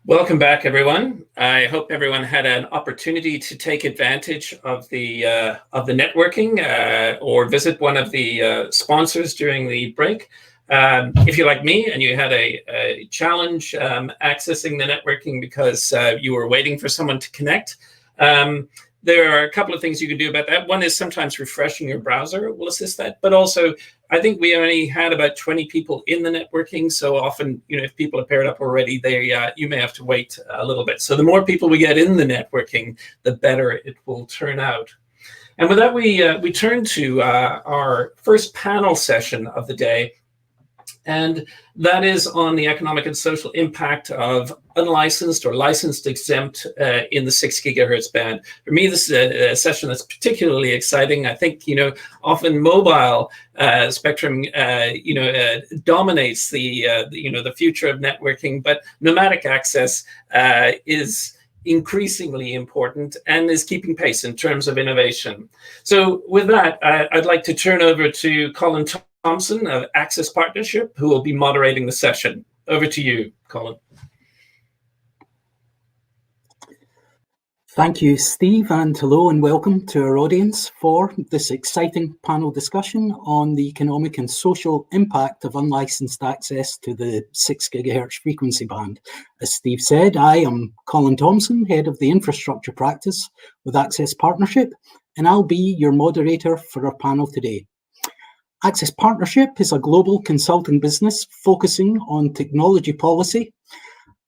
Welcome back, everyone. I hope everyone had an opportunity to take advantage of the networking or visit one of the sponsors during the break. If you're like me and you had a challenge accessing the networking because you were waiting for someone to connect, there are a couple of things you can do about that. One is sometimes refreshing your browser will assist that, but also I think we only had about 20 people in the networking. So often, if people are paired up already, you may have to wait a little bit. So the more people we get in the networking, the better it will turn out. And with that, we turn to our first panel session of the day. And that is on the economic and social impact of unlicensed or licensed exempt in the 6 gigahertz band. For me, this is a session that's particularly exciting. I think, often mobile spectrum, dominates the future of networking, but nomadic access is increasingly important and is keeping pace in terms of innovation. So with that, I'd like to turn over to Colin Thomson of Access Partnership, who will be moderating the session. Over to you, Colin. Thank you, Steve, and hello and welcome to our audience for this exciting panel discussion on the economic and social impact of unlicensed access to the 6 gigahertz frequency band. As Steve said, I am Colin Thomson, head of the infrastructure practice with Access Partnership, and I'll be your moderator for our panel today. Access Partnership is a global consulting business focusing on technology policy,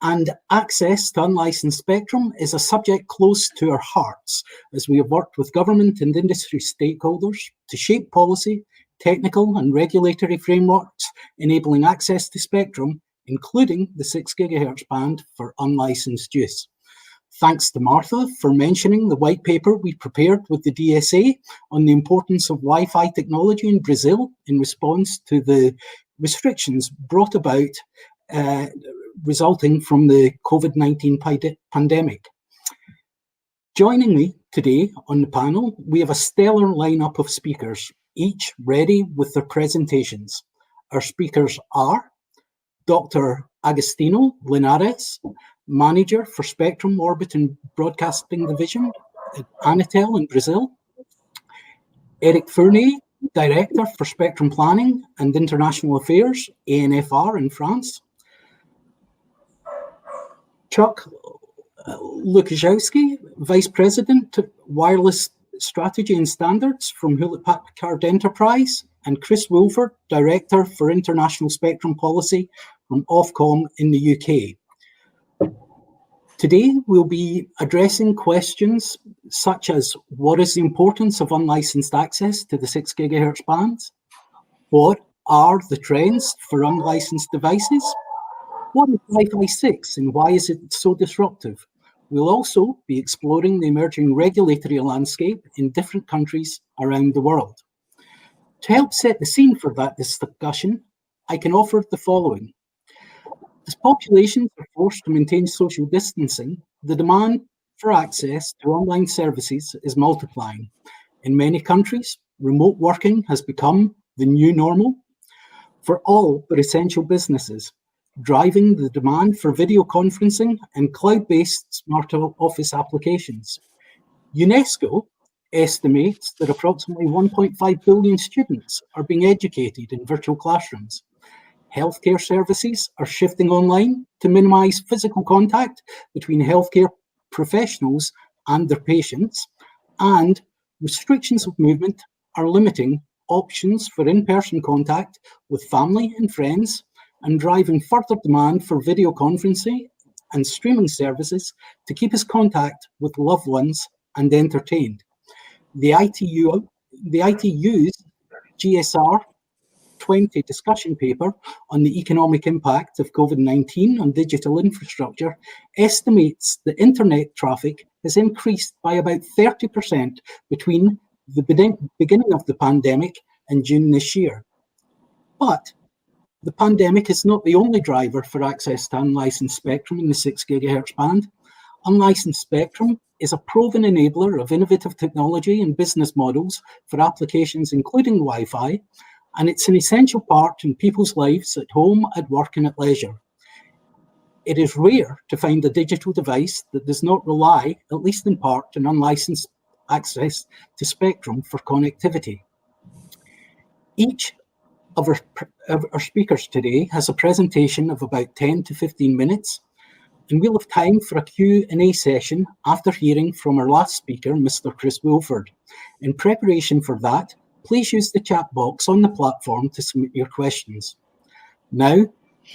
and access to unlicensed spectrum is a subject close to our hearts as we have worked with government and industry stakeholders to shape policy, technical and regulatory frameworks enabling access to spectrum, including the 6 gigahertz band for unlicensed use. Thanks to Martha for mentioning the white paper we prepared with the DSA on the importance of Wi-Fi technology in Brazil in response to the restrictions brought about resulting from the COVID-19 pandemic. Joining me today on the panel, we have a stellar lineup of speakers, each ready with their presentations. Our speakers are Dr. Agostinho Linhares, Manager for Spectrum, Orbit and Broadcasting Division at ANATEL in Brazil. Eric Fournier, Director for Spectrum Planning and International Affairs, ANFR in France. Chuck Lukaszewski, Vice President, Wireless Strategy and Standards from Hewlett Packard Enterprise, and Chris Wilford, Director for International Spectrum Policy from Ofcom in the UK. Today, we'll be addressing questions such as what is the importance of unlicensed access to the 6 gigahertz bands? What are the trends for unlicensed devices? What is Wi-Fi 6 and why is it so disruptive? We'll also be exploring the emerging regulatory landscape in different countries around the world. To help set the scene for that discussion, I can offer the following. As populations are forced to maintain social distancing, the demand for access to online services is multiplying. In many countries, remote working has become the new normal for all but essential businesses, driving the demand for video conferencing and cloud-based smart office applications. UNESCO estimates that approximately 1.5 billion students are being educated in virtual classrooms. Healthcare services are shifting online to minimize physical contact between healthcare professionals and their patients, and restrictions of movement are limiting options for in-person contact with family and friends and driving further demand for video conferencing and streaming services to keep us contact with loved ones and entertained. The ITU's GSR 20 discussion paper on the economic impact of COVID-19 on digital infrastructure estimates that internet traffic has increased by about 30% between the beginning of the pandemic and June this year. But the pandemic is not the only driver for access to unlicensed spectrum in the 6 gigahertz band. Unlicensed spectrum is a proven enabler of innovative technology and business models for applications including Wi-Fi, and it's an essential part in people's lives at home, at work, and at leisure. It is rare to find a digital device that does not rely, at least in part, on unlicensed access to spectrum for connectivity. Each of our speakers today has a presentation of about 10 to 15 minutes, and we'll have time for a Q&A session after hearing from our last speaker, Mr. Chris Wilford. In preparation for that, please use the chat box on the platform to submit your questions. Now,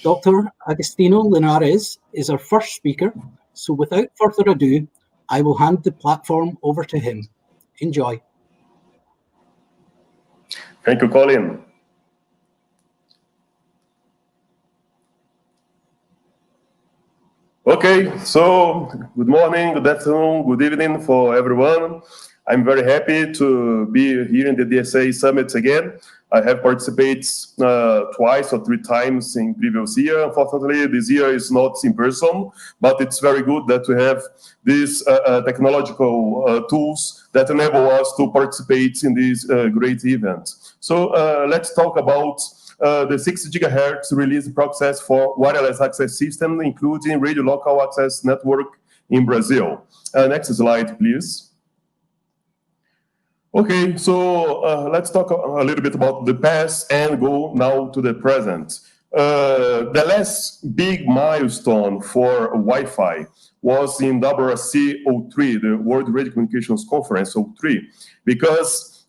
Dr. Agostinho Linhares is our first speaker, so without further ado, I will hand the platform over to him. Enjoy. Thank you, Colin. Okay, so good morning, good afternoon, good evening for everyone. I'm very happy to be here in the DSA Summit again. I have participated twice or three times in previous year. Unfortunately, this year is not in person, but it's very good that we have these technological tools that enable us to participate in this great event. So let's talk about the 6 gigahertz release process for wireless access system, including radio local access network in Brazil. Next slide, please. Okay, so let's talk a little bit about the past and go now to the present. The last big milestone for Wi-Fi was in WRC 03, the World Radio Communications Conference 03, because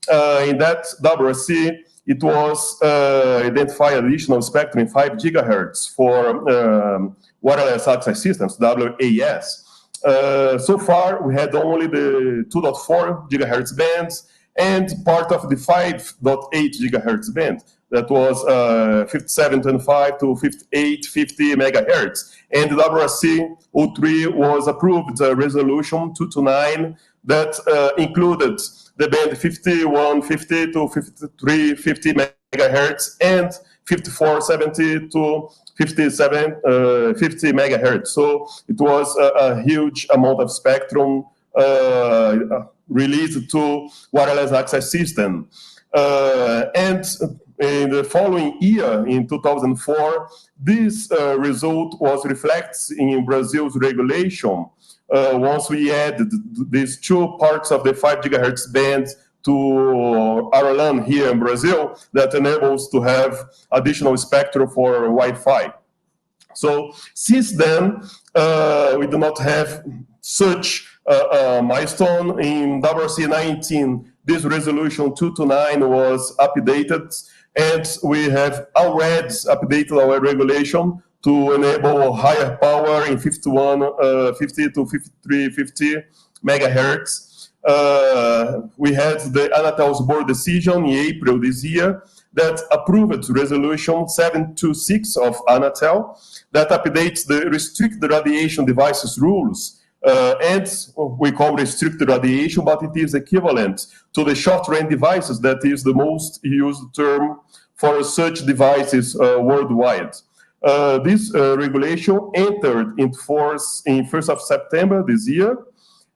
in that WRC, it was identified additional spectrum, 5 gigahertz for wireless access systems, WAS. So far, we had only the 2.4 gigahertz bands and part of the 5.8 gigahertz band that was 5725 to 5850 megahertz. And the WRC 03 was approved resolution 229 that included the band 5150 to 5350 megahertz and 5470 to 5750 megahertz. So it was a huge amount of spectrum released to wireless access system. And in the following year, in 2004, this result was reflected in Brazil's regulation. Once we added these two parts of the 5 gigahertz band to our land here in Brazil, that enables to have additional spectrum for Wi-Fi. So since then, we do not have such milestone. In WRC 19, this resolution 229 was updated, and we have already updated our regulation to enable higher power in 5150 to 5350 megahertz. We had the ANATEL's board decision in April this year that approved resolution 726 of ANATEL that updates the restricted radiation devices rules. And we call restricted radiation, but it is equivalent to the short-range devices that is the most used term for such devices worldwide. This regulation entered into force in 1st of September this year,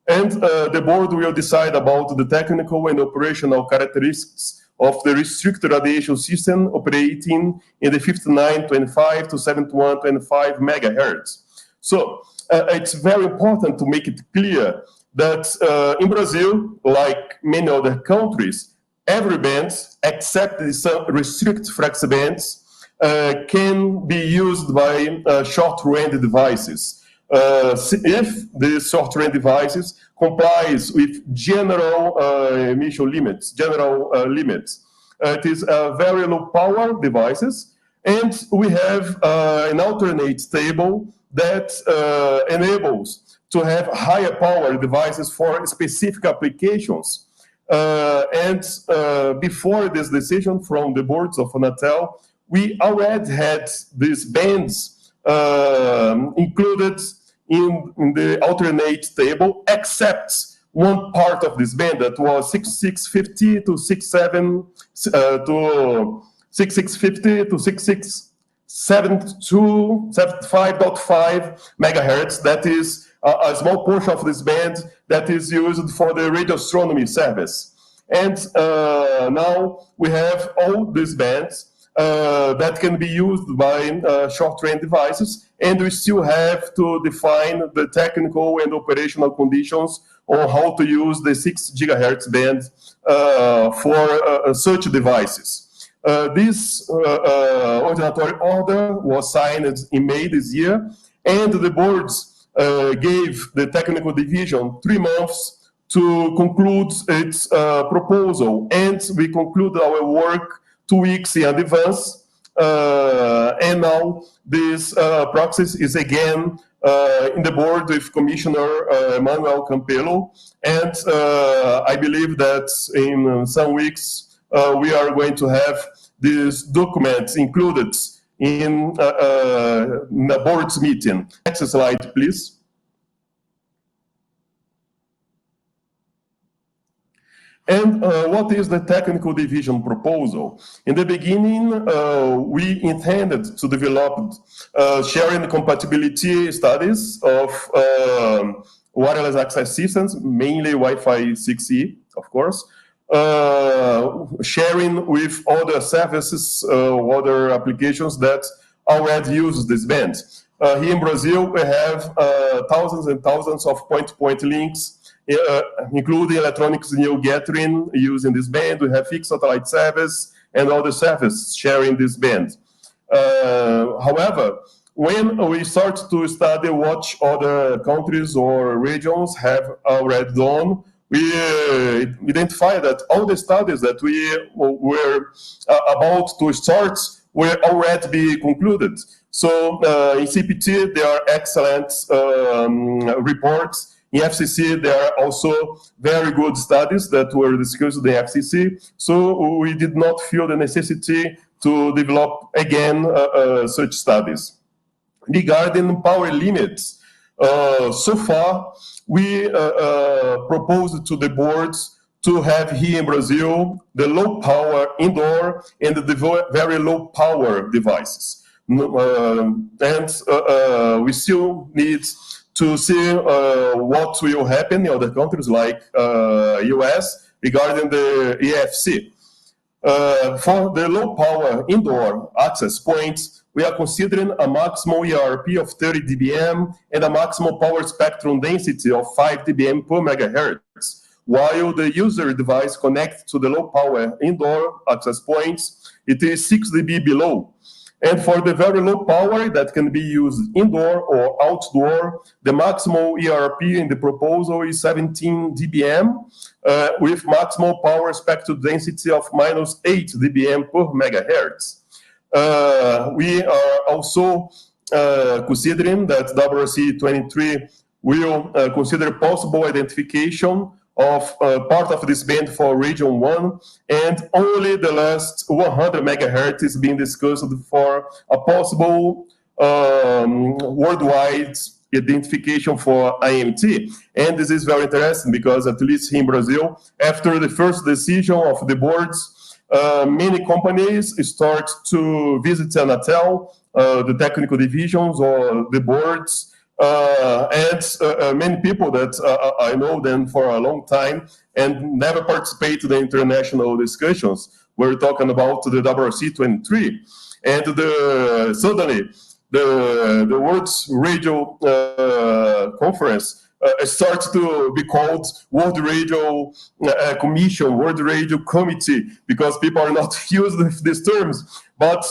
and the board will decide about the technical and operational characteristics of the restricted radiation system operating in the 5925 to 7125 megahertz. So it's very important to make it clear that in Brazil, like many other countries, every band, except the restricted frequency bands, can be used by short-range devices. If the short-range devices complies with general emission limits, it is very low power devices, and we have an alternate table that enables to have higher power devices for specific applications. And before this decision from the boards of ANATEL, we already had these bands included in the alternate table, except one part of this band that was 6650 to 6650 to 75.5 megahertz. That is a small portion of this band that is used for the radio astronomy service. And now we have all these bands that can be used by short-range devices, and we still have to define the technical and operational conditions on how to use the 6 gigahertz band for such devices. This ordinatory order was signed in May this year, and the boards gave the technical division 3 months to conclude its proposal, and we conclude our work 2 weeks in advance, and now this process is again in the board with Commissioner Manuel Campelo, and I believe that in some weeks we are going to have these documents included in the board's meeting. Next slide, please. And what is the technical division proposal? In the beginning, we intended to develop sharing compatibility studies of wireless access systems, mainly Wi-Fi 6E, of course, sharing with other services, other applications that already use this band. Here in Brazil, we have thousands and thousands of point-to-point links, including electronic signal gathering using this band. We have fixed satellite service and other services sharing this band. However, when we start to study what other countries or regions have already done, we identify that all the studies that we were about to start were already be concluded. So in CPT, there are excellent reports. In FCC, there are also very good studies that were discussed in the FCC. So we did not feel the necessity to develop again such studies. Regarding power limits, so far we proposed to the boards to have here in Brazil the low power indoor and the very low power devices. And we still need to see what will happen in other countries like US regarding the EFC. For the low power indoor access points, we are considering a maximum ERP of 30 dBm and a maximum power spectrum density of 5 dBm per megahertz, while the user device connected to the low power indoor access points, it is 6 dB below. And for the very low power that can be used indoor or outdoor, the maximum ERP in the proposal is 17 dBm with maximum power spectrum density of minus 8 dBm per megahertz. We are also considering that WRC-23 will consider possible identification of part of this band for region 1, and only the last 100 megahertz is being discussed for a possible worldwide identification for IMT. And this is very interesting because, at least in Brazil, after the first decision of the boards, many companies start to visit ANATEL, the technical divisions or the boards, and many people that I know them for a long time and never participate in the international discussions. We're talking about the WRC-23, and suddenly the World's Radio Conference starts to be called World Radio Commission, World Radio Committee, because people are not used to these terms. But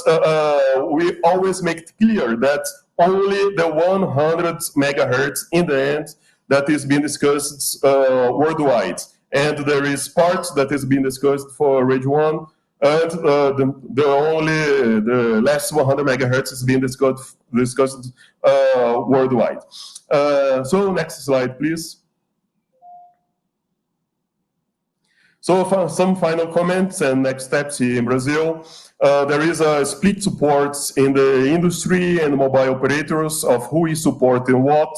we always make it clear that only the 100 megahertz in the end that is being discussed worldwide. And there is parts that is being discussed for region 1, and the last 100 megahertz is being discussed worldwide. So next slide, please. So for some final comments and next steps here in Brazil, there is a split support in the industry and mobile operators of who is supporting what.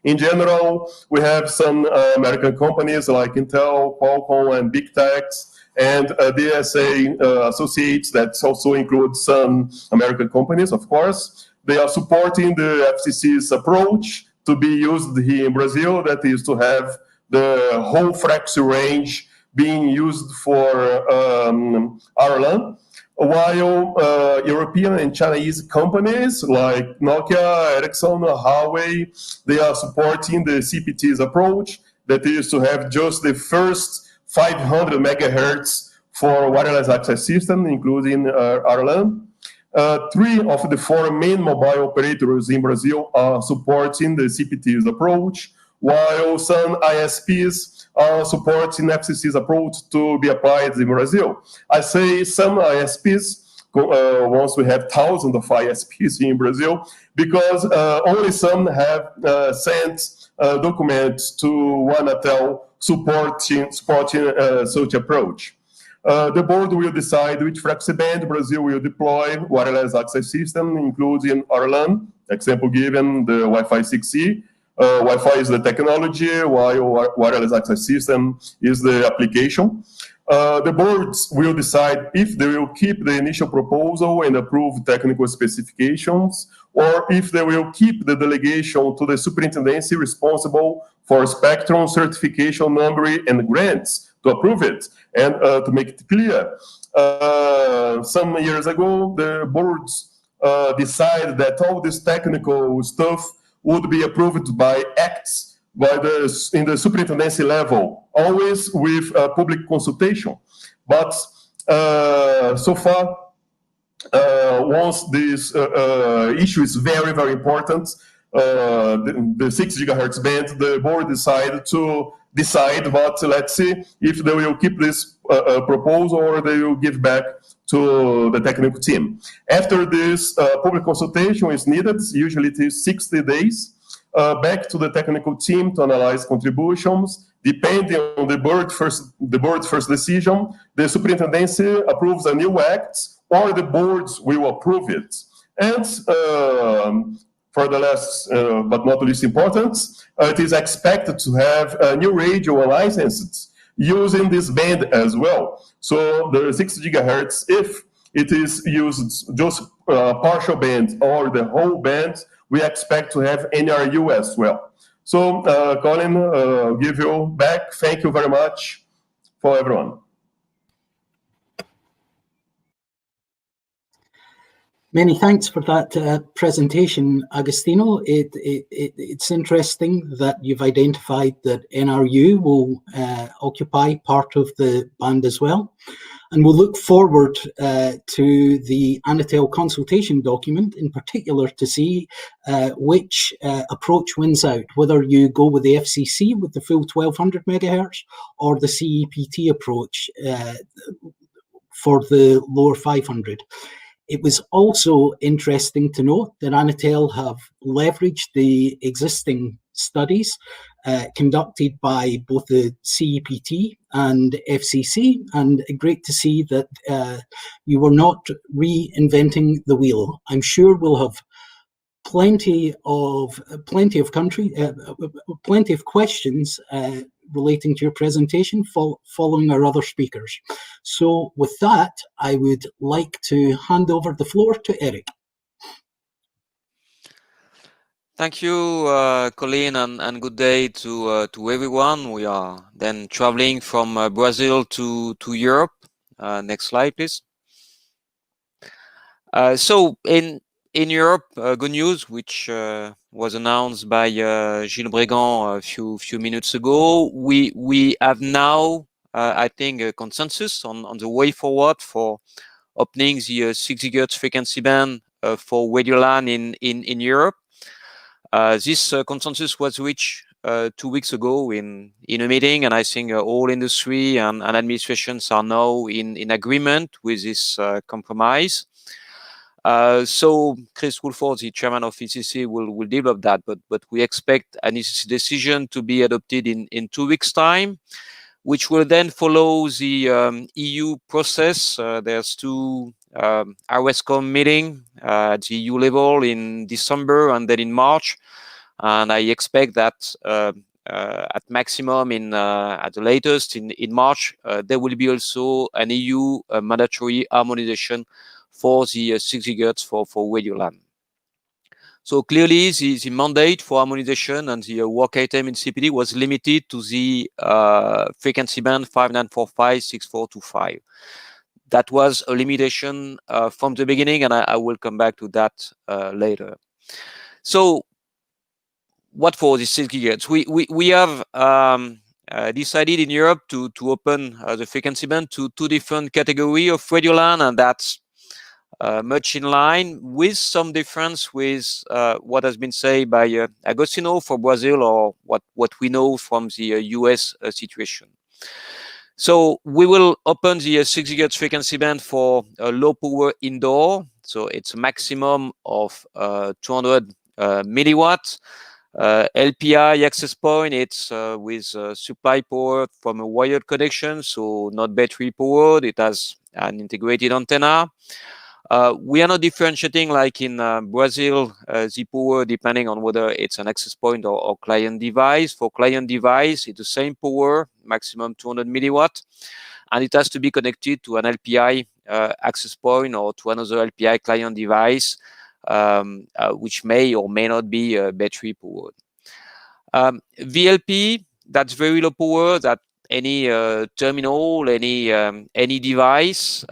In general, we have some American companies like Intel, Qualcomm, and Big Techs, and DSA associates that also include some American companies, of course. They are supporting the FCC's approach to be used here in Brazil, that is to have the whole frequency range being used for RLAN. while European and Chinese companies like Nokia, Ericsson, Huawei, they are supporting the CPT's approach, that is to have just the first 500 megahertz for wireless access system, including RLAN. 3 of the 4 main mobile operators in Brazil are supporting the CPT's approach, while some ISPs are supporting FCC's approach to be applied in Brazil. I say some ISPs, once we have thousands of ISPs in Brazil, because only some have sent documents to ANATEL supporting such approach. The board will decide which frequency band Brazil will deploy wireless access system, including RLAN, example given, the Wi-Fi 6E. Wi-Fi is the technology, while wireless access system is the application. The boards will decide if they will keep the initial proposal and approve technical specifications, or if they will keep the delegation to the superintendency responsible for spectrum certification, numbering, and grants to approve it. And to make it clear, some years ago, the boards decided that all this technical stuff would be approved by acts in the superintendency level, always with public consultation. But so far, once this issue is very, very important, the 6 gigahertz band, the board decided to decide, but let's see if they will keep this proposal or they will give back to the technical team. After this public consultation is needed, usually it is 60 days, back to the technical team to analyze contributions. Depending on the board's first decision, the superintendency approves a new act, or the boards will approve it. And for the last, but not least important, it is expected to have new radio licenses using this band as well. So the 6 gigahertz, if it is used just partial band or the whole band, we expect to have NRU as well. So, Colin, I'll give you back. Thank you very much for everyone. Many thanks for that presentation, Agostinho. It's interesting that you've identified that NRU will occupy part of the band as well. And we'll look forward to the ANATEL consultation document, in particular, to see which approach wins out, whether you go with the FCC with the full 1200 megahertz or the CEPT approach for the lower 500. It was also interesting to note that ANATEL have leveraged the existing studies conducted by both the CEPT and FCC, and great to see that you were not reinventing the wheel. I'm sure we'll have plenty of questions relating to your presentation following our other speakers. So with that, I would like to hand over the floor to Eric. Thank you, Colin, and good day to everyone. We are then traveling from Brazil to Europe. Next slide, please. So in Europe, good news, which was announced by Gilles Brégant a few minutes ago. We have now, I think, a consensus on the way forward for opening the 6 GHz frequency band for radio LAN in Europe. This consensus was reached 2 weeks ago in a meeting, and I think all industry and administrations are now in agreement with this compromise. So Chris Woolford, the chairman of ECC, will develop that, but we expect an ECC decision to be adopted in 2 weeks' time, which will then follow the EU process. There's 2 Ofcom meeting at the EU level in December and then in March, and I expect that at maximum at the latest in March there will be also an EU mandatory harmonization for the 6 GHz for radio LAN. So clearly the mandate for harmonization and the work item in CPD was limited to the frequency band 5945, 6425. that was a limitation from the beginning, and I will come back to that later. So, what for the 6 gigahertz? We have decided in Europe to open the frequency band to 2 different categories of radio LAN, and that's much in line with some difference with what has been said by Agostinho for Brazil, or what we know from the US situation. So we will open the 6 gigahertz frequency band for low power indoor. So it's a maximum of 200 milliwatts. LPI access point, it's with supply power from a wired connection, so not battery powered. It has an integrated antenna. We are not differentiating like in Brazil, the power depending on whether it's an access point or client device. For client device, it's the same power, maximum 200 milliwatt, and it has to be connected to an LPI access point or to another LPI client device, which may or may not be battery powered. VLP, that's very low power, that any terminal, any device,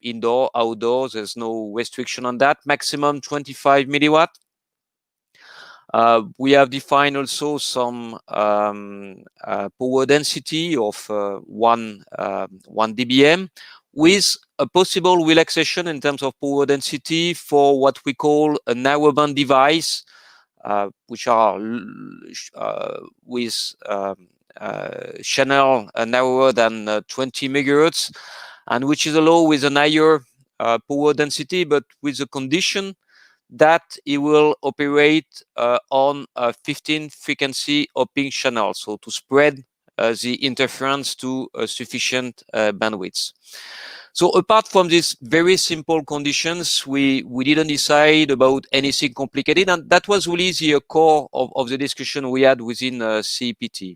indoor, outdoor, there's no restriction on that. Maximum 25 milliwatt. We have defined also some power density of 1 dBm, with a possible relaxation in terms of power density for what we call a narrowband device, which are with channel narrower than 20 megahertz, and which is allowed with a higher power density, but with the condition that it will operate on 15 frequency hopping channels, so to spread the interference to sufficient bandwidth. So apart from these very simple conditions, we didn't decide about anything complicated, and that was really the core of the discussion we had within CEPT.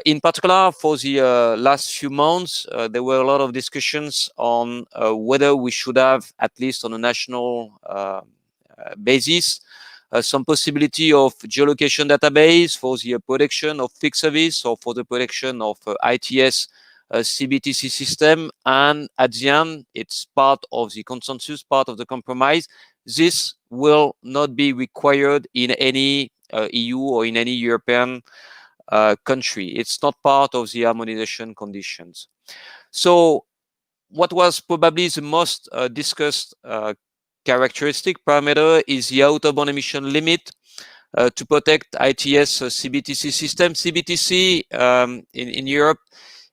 In particular, for the last few months, there were a lot of discussions on whether we should have, at least on a national basis, some possibility of geolocation database for the protection of fixed service or for the protection of ITS CBTC system. And at the end, it's part of the consensus, part of the compromise. This will not be required in any EU or in any European country. It's not part of the harmonization conditions. So what was probably the most discussed characteristic parameter is the out-of-band emission limit to protect ITS CBTC system. CBTC in Europe,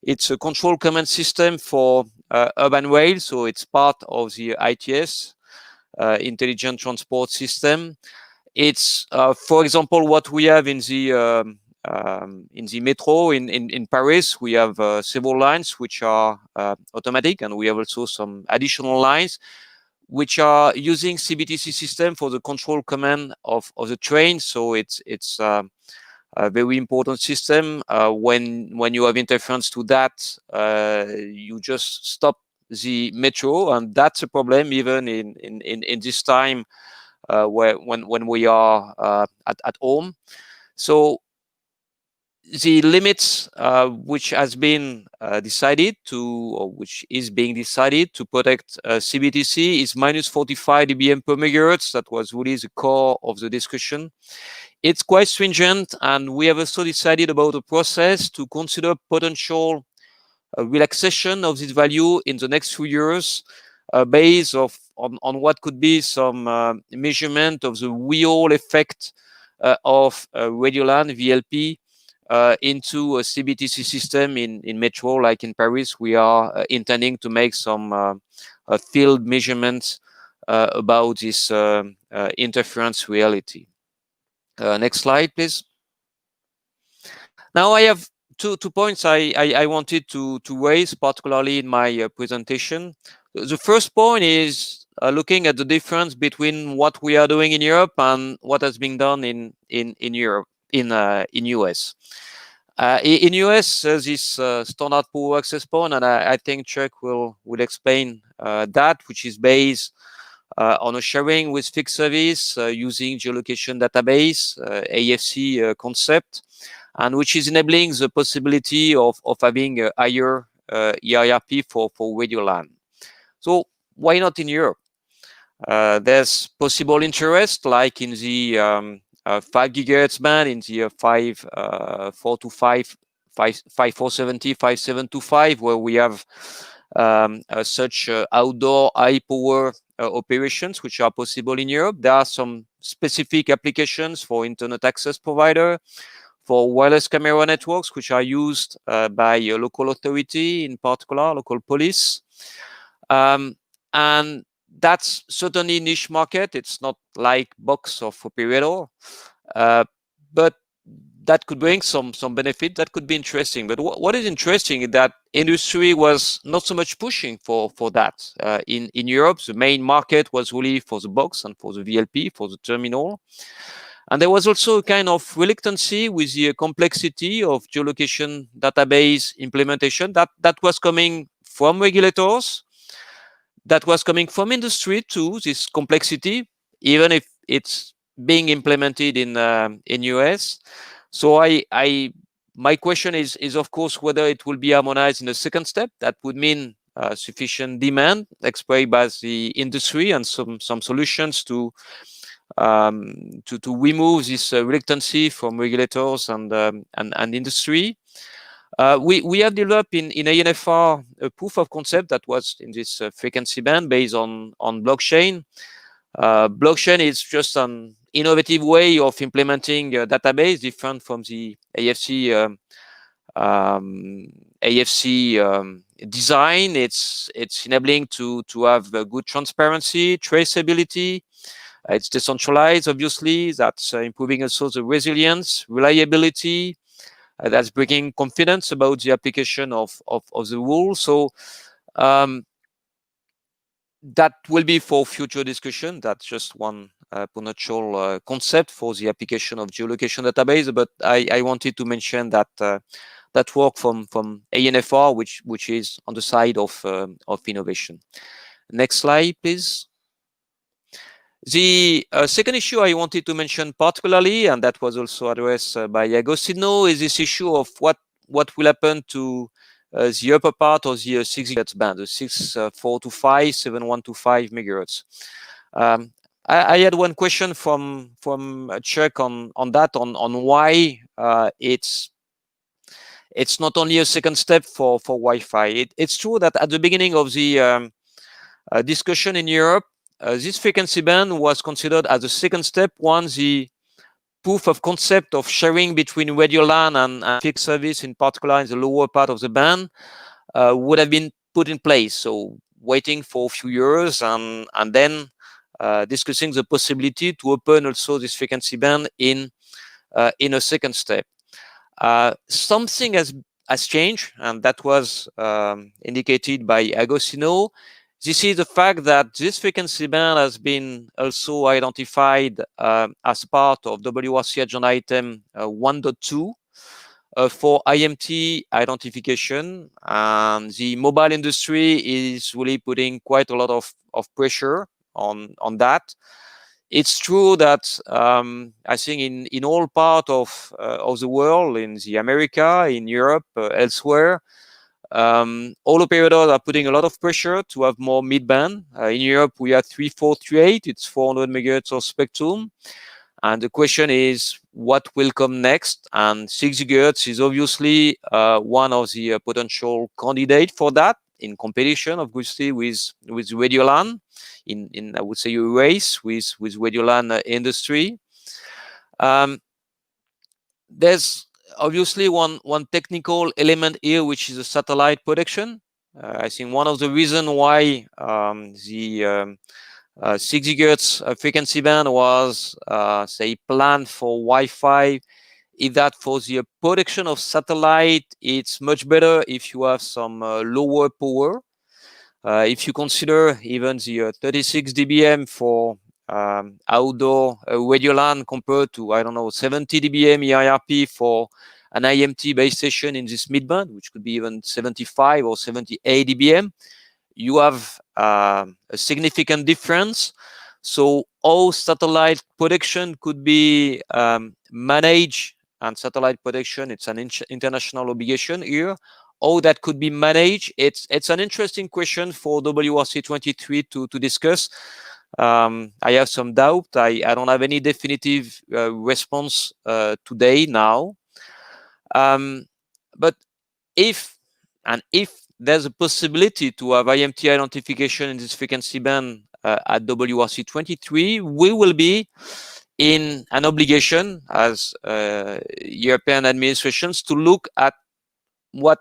it's a control command system for urban rail, so it's part of the ITS, Intelligent Transport System. It's, for example, what we have in the metro in Paris. We have several lines which are automatic, and we have also some additional lines which are using CBTC system for the control command of the train. So it's a very important system. When you have interference to that, you just stop the metro, and that's a problem even in this time when we are at home. So the limits which has been decided to, or which is being decided to protect CBTC is minus 45 dBm per megahertz. That was really the core of the discussion. It's quite stringent, and we have also decided about a process to consider potential relaxation of this value in the next few years, based on what could be some measurement of the real effect of radio LAN VLP into a CBTC system in metro, like in Paris. We are intending to make some field measurements about this interference reality. Next slide, please. Now I have two points I wanted to raise, particularly in my presentation. The first point is looking at the difference between what we are doing in Europe and what has been done in Europe, in US. In US, this standard power access point, and I think Chuck will explain that, which is based on a sharing with fixed service using geolocation database, AFC concept, and which is enabling the possibility of having a higher EIRP for radio LAN. So why not in Europe? There's possible interest, like in the 5 gigahertz band, in the 5.425, 5.470, 5.725, where we have such outdoor high power operations which are possible in Europe. There are some specific applications for internet access provider, for wireless camera networks, which are used by a local authority, in particular local police. And that's certainly niche market. It's not like box of operator, but that could bring some benefit. That could be interesting. But what is interesting is that industry was not so much pushing for that. In Europe, the main market was really for the box and for the VLP, for the terminal. And there was also a kind of reluctancy with the complexity of geolocation database implementation that was coming from regulators, that was coming from industry too, this complexity, even if it's being implemented in US. So my question is of course whether it will be harmonized in the second step. That would mean sufficient demand expressed by the industry and some solutions to remove this reluctancy from regulators and industry. We have developed in ANFR a proof of concept that was in this frequency band based on blockchain. Blockchain is just an innovative way of implementing a database different from the AFC design. It's enabling to have good transparency, traceability. It's decentralized, obviously. That's improving also the resilience, reliability. That's bringing confidence about the application of the rule. So that will be for future discussion. That's just one potential concept for the application of geolocation database. But I wanted to mention that that work from ANFR, which is on the side of innovation. Next slide, please. The second issue I wanted to mention particularly, and that was also addressed by Agostinho, is this issue of what will happen to the upper part of the 6 gigahertz band, the 6.425, 7.125 megahertz. I had one question from Chuck on that, on why it's not only a second step for Wi-Fi. It's true that at the beginning of the discussion in Europe, this frequency band was considered as a second step once the proof of concept of sharing between radio LAN and fixed service, in particular in the lower part of the band, would have been put in place. So waiting for a few years and then discussing the possibility to open also this frequency band in a second step. Something has changed, and that was indicated by Agostinho. This is the fact that this frequency band has been also identified as part of WRC agenda item 1.2 for IMT identification. And the mobile industry is really putting quite a lot of pressure on that. It's true that I think in all parts of the world, in the America, in Europe, elsewhere, all operators are putting a lot of pressure to have more mid-band. In Europe, we have 3438. It's 400 megahertz of spectrum. And the question is, what will come next? And 6 gigahertz is obviously one of the potential candidates for that, in competition, obviously, with radio LAN, in I would say a race with radio LAN industry. There's obviously one technical element here, which is a satellite protection. I think one of the reasons why the 6 gigahertz frequency band was, say, planned for Wi-Fi is that for the protection of satellite, it's much better if you have some lower power. If you consider even the 36 dBm for outdoor radio LAN compared to, I don't know, 70 dBm EIRP for an IMT base station in this midband, which could be even 75 or 78 dBm, you have a significant difference. So all satellite protection could be managed, and satellite protection, it's an international obligation here. how that could be managed, it's an interesting question for WRC 23 to discuss. I have some doubt. I don't have any definitive response today now. But if there's a possibility to have IMT identification in this frequency band at WRC 23, we will be in an obligation as European administrations to look at what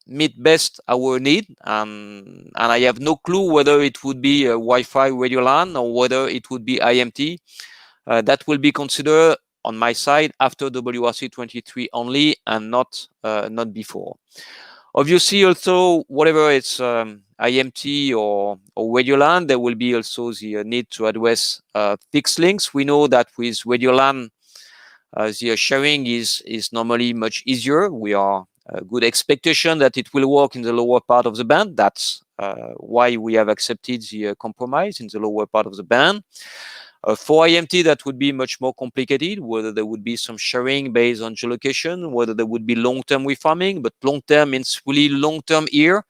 meet best our need, and I have no clue whether it would be a Wi-Fi radio LAN or whether it would be IMT. That will be considered on my side after WRC 23 only, and not before. Obviously, also whatever it's IMT or radio LAN, there will be also the need to address fixed links. We know that with radio LAN, the sharing is normally much easier. We are a good expectation that it will work in the lower part of the band. That's why we have accepted the compromise in the lower part of the band. For IMT, that would be much more complicated, whether there would be some sharing based on geolocation, whether there would be long-term refarming, but long-term means really long-term here,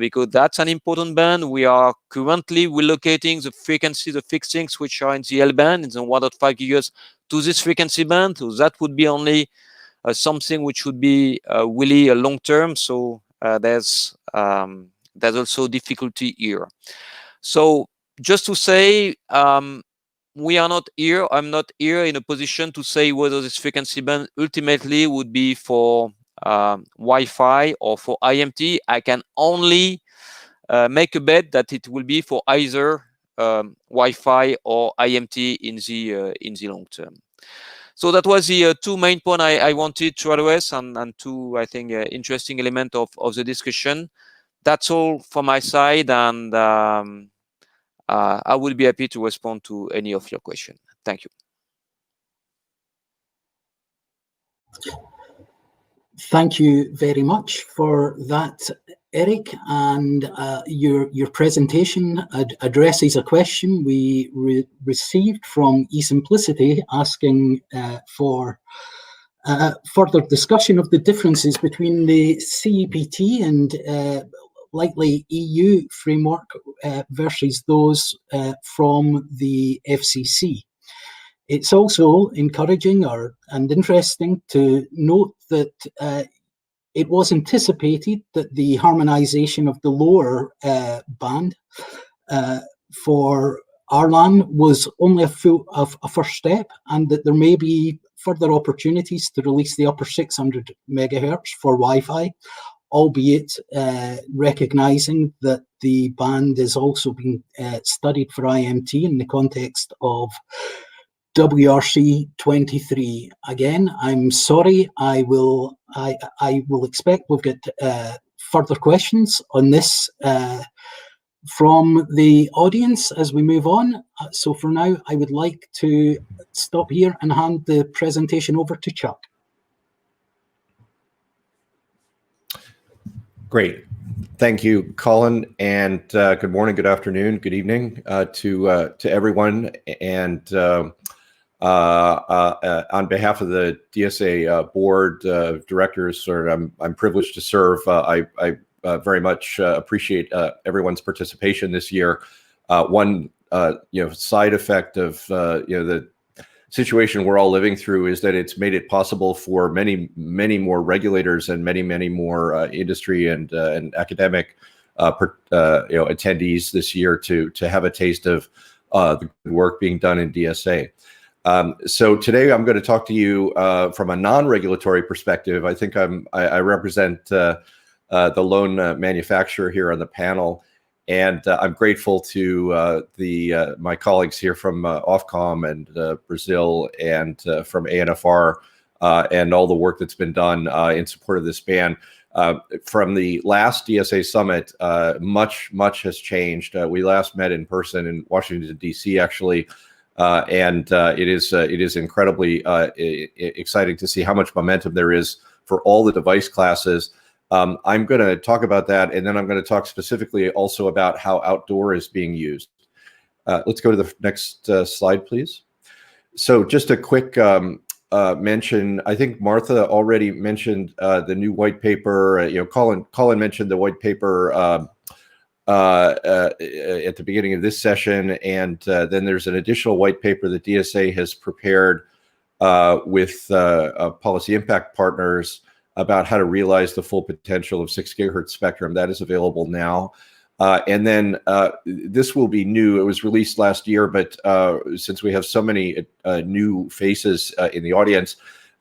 because that's an important band. We are currently relocating the frequency, the fixed links, which are in the L band, in the 1.5 gigahertz, to this frequency band. So that would be only something which would be really a long-term. So there's also difficulty here. So just to say, we are not here. I'm not here in a position to say whether this frequency band ultimately would be for Wi-Fi or for IMT. I can only make a bet that it will be for either Wi-Fi or IMT in the long term. So that was the two main points I wanted to address, and two, I think, interesting element of the discussion. That's all from my side, and I will be happy to respond to any of your questions. Thank you. Thank you very much for that, Eric, and your presentation addresses a question we received from eSimplicity, asking for further discussion of the differences between the CEPT and likely EU framework versus those from the FCC. It's also encouraging and interesting to note that it was anticipated that the harmonization of the lower band for RLAN was only a first step, and that there may be further opportunities to release the upper 600 megahertz for Wi-Fi, albeit recognizing that the band is also being studied for IMT in the context of WRC 23. Again, I'm sorry. I will expect we'll get further questions on this from the audience as we move on. So for now, I would like to stop here and hand the presentation over to Chuck. Great. Thank you, Colin, and good morning, good afternoon, good evening to everyone. And on behalf of the DSA board of directors, I'm privileged to serve. I very much appreciate everyone's participation this year. One side effect of the situation we're all living through is that it's made it possible for many more regulators and many more industry and academic attendees this year to have a taste of the good work being done in DSA. So today I'm going to talk to you from a non-regulatory perspective. I think I represent the lone manufacturer here on the panel, and I'm grateful to my colleagues here from Ofcom and Brazil and from ANFR and all the work that's been done in support of this ban. From the last DSA summit, much has changed. We last met in person in Washington, D.C. actually. And it is incredibly exciting to see how much momentum there is for all the device classes. I'm going to talk about that, and then I'm going to talk specifically also about how outdoor is being used. Let's go to the next slide, please. So just a quick mention, I think Martha already mentioned the new white paper. Colin mentioned the white paper at the beginning of this session, and then there's an additional white paper that DSA has prepared with policy impact partners about how to realize the full potential of 6 gigahertz spectrum. That is available now. And then this will be new. It was released last year, but since we have so many new faces in the audience,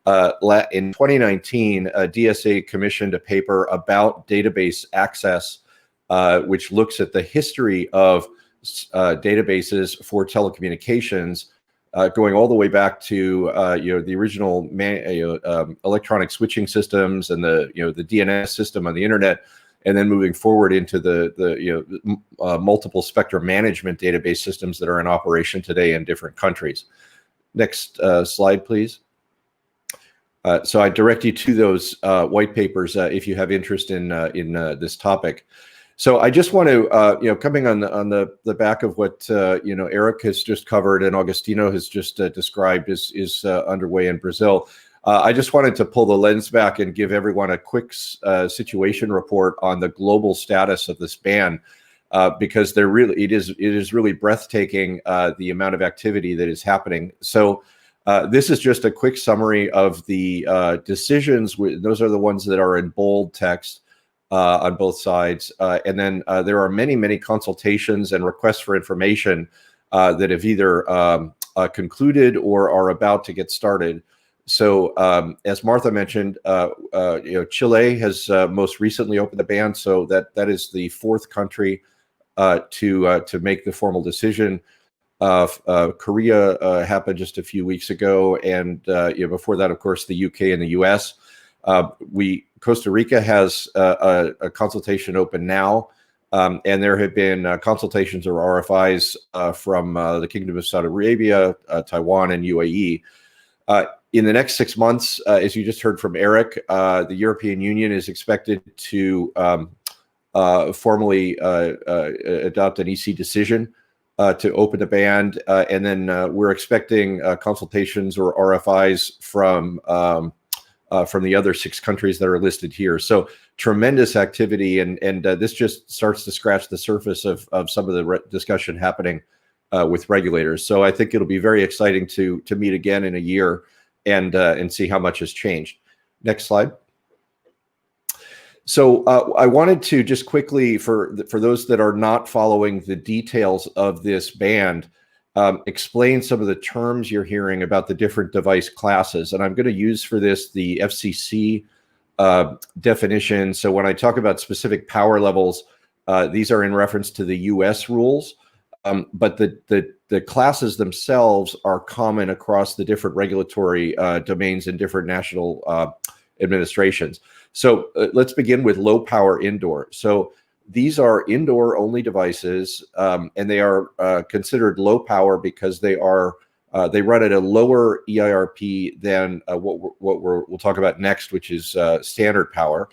in 2019, DSA commissioned a paper about database access, which looks at the history of databases for telecommunications, going all the way back to the original electronic switching systems and the DNS system on the internet, and then moving forward into the multiple spectrum management database systems that are in operation today in different countries. Next slide, please. So I direct you to those white papers if you have interest in this topic. So I just want to, coming on the back of what Eric has just covered and Agostinho has just described is underway in Brazil. I just wanted to pull the lens back and give everyone a quick situation report on the global status of this ban, because it is really breathtaking, the amount of activity that is happening. So this is just a quick summary of the decisions. Those are the ones that are in bold text on both sides, and then there are many consultations and requests for information that have either concluded or are about to get started. So as Martha mentioned, Chile has most recently opened the ban, so that is the 4th country to make the formal decision. Korea happened just a few weeks ago, and before that, of course, the UK and the US. Costa Rica has a consultation open now, and there have been consultations or RFIs from the Kingdom of Saudi Arabia, Taiwan, and UAE. In the next 6 months, as you just heard from Eric, the European Union is expected to formally adopt an EC decision to open the ban, and then we're expecting consultations or RFIs from the other 6 countries that are listed here. So tremendous activity, and this just starts to scratch the surface of some of the discussion happening with regulators. So I think it'll be very exciting to meet again in a year and see how much has changed. Next slide. So I wanted to just quickly, for those that are not following the details of this ban, explain some of the terms you're hearing about the different device classes. And I'm going to use for this the FCC definition. So when I talk about specific power levels, these are in reference to the US rules, but the classes themselves are common across the different regulatory domains and different national administrations. So let's begin with low power indoor. So these are indoor only devices, and they are considered low power because they run at a lower EIRP than what we'll talk about next, which is standard power.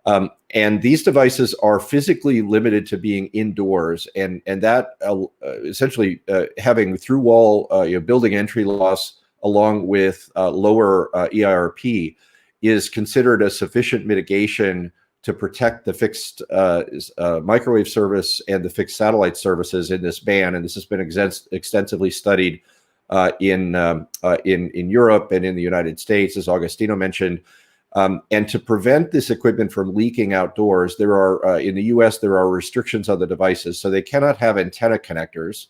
And these devices are physically limited to being indoors, and that essentially having through wall building entry loss along with lower EIRP is considered a sufficient mitigation to protect the fixed microwave service and the fixed satellite services in this ban. And this has been extensively studied in Europe and in the United States, as Agostinho mentioned. And to prevent this equipment from leaking outdoors, there are in the US there are restrictions on the devices, so they cannot have antenna connectors.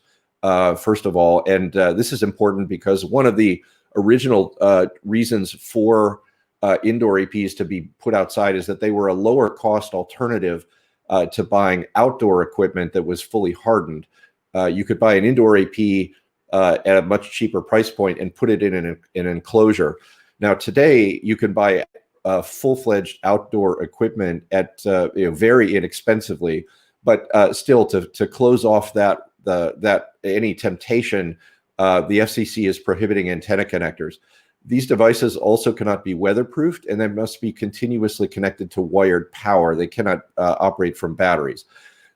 First of all, and this is important because one of the original reasons for indoor EPs to be put outside is that they were a lower cost alternative to buying outdoor equipment that was fully hardened. You could buy an indoor AP at a much cheaper price point and put it in an enclosure. Now today you can buy full-fledged outdoor equipment at very inexpensively, but still to close off that any temptation, the FCC is prohibiting antenna connectors. These devices also cannot be weatherproofed, and they must be continuously connected to wired power. They cannot operate from batteries.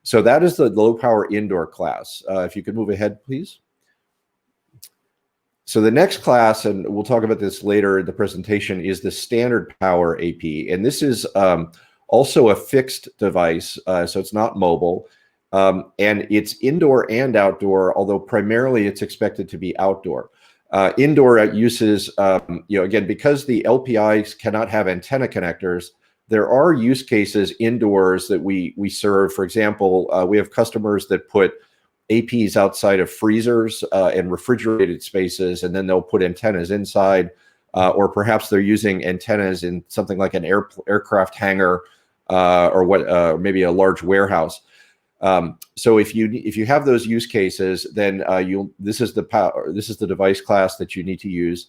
So that is the low power indoor class. If you could move ahead, please. So the next class, and we'll talk about this later in the presentation, is the standard power AP. And this is also a fixed device, so it's not mobile. And it's indoor and outdoor, although primarily it's expected to be outdoor. Indoor uses, again, because the LPIs cannot have antenna connectors, there are use cases indoors that we serve. For example, we have customers that put APs outside of freezers and refrigerated spaces, and then they'll put antennas inside, or perhaps they're using antennas in something like an aircraft hangar or maybe a large warehouse. So if you have those use cases, then this is the device class that you need to use.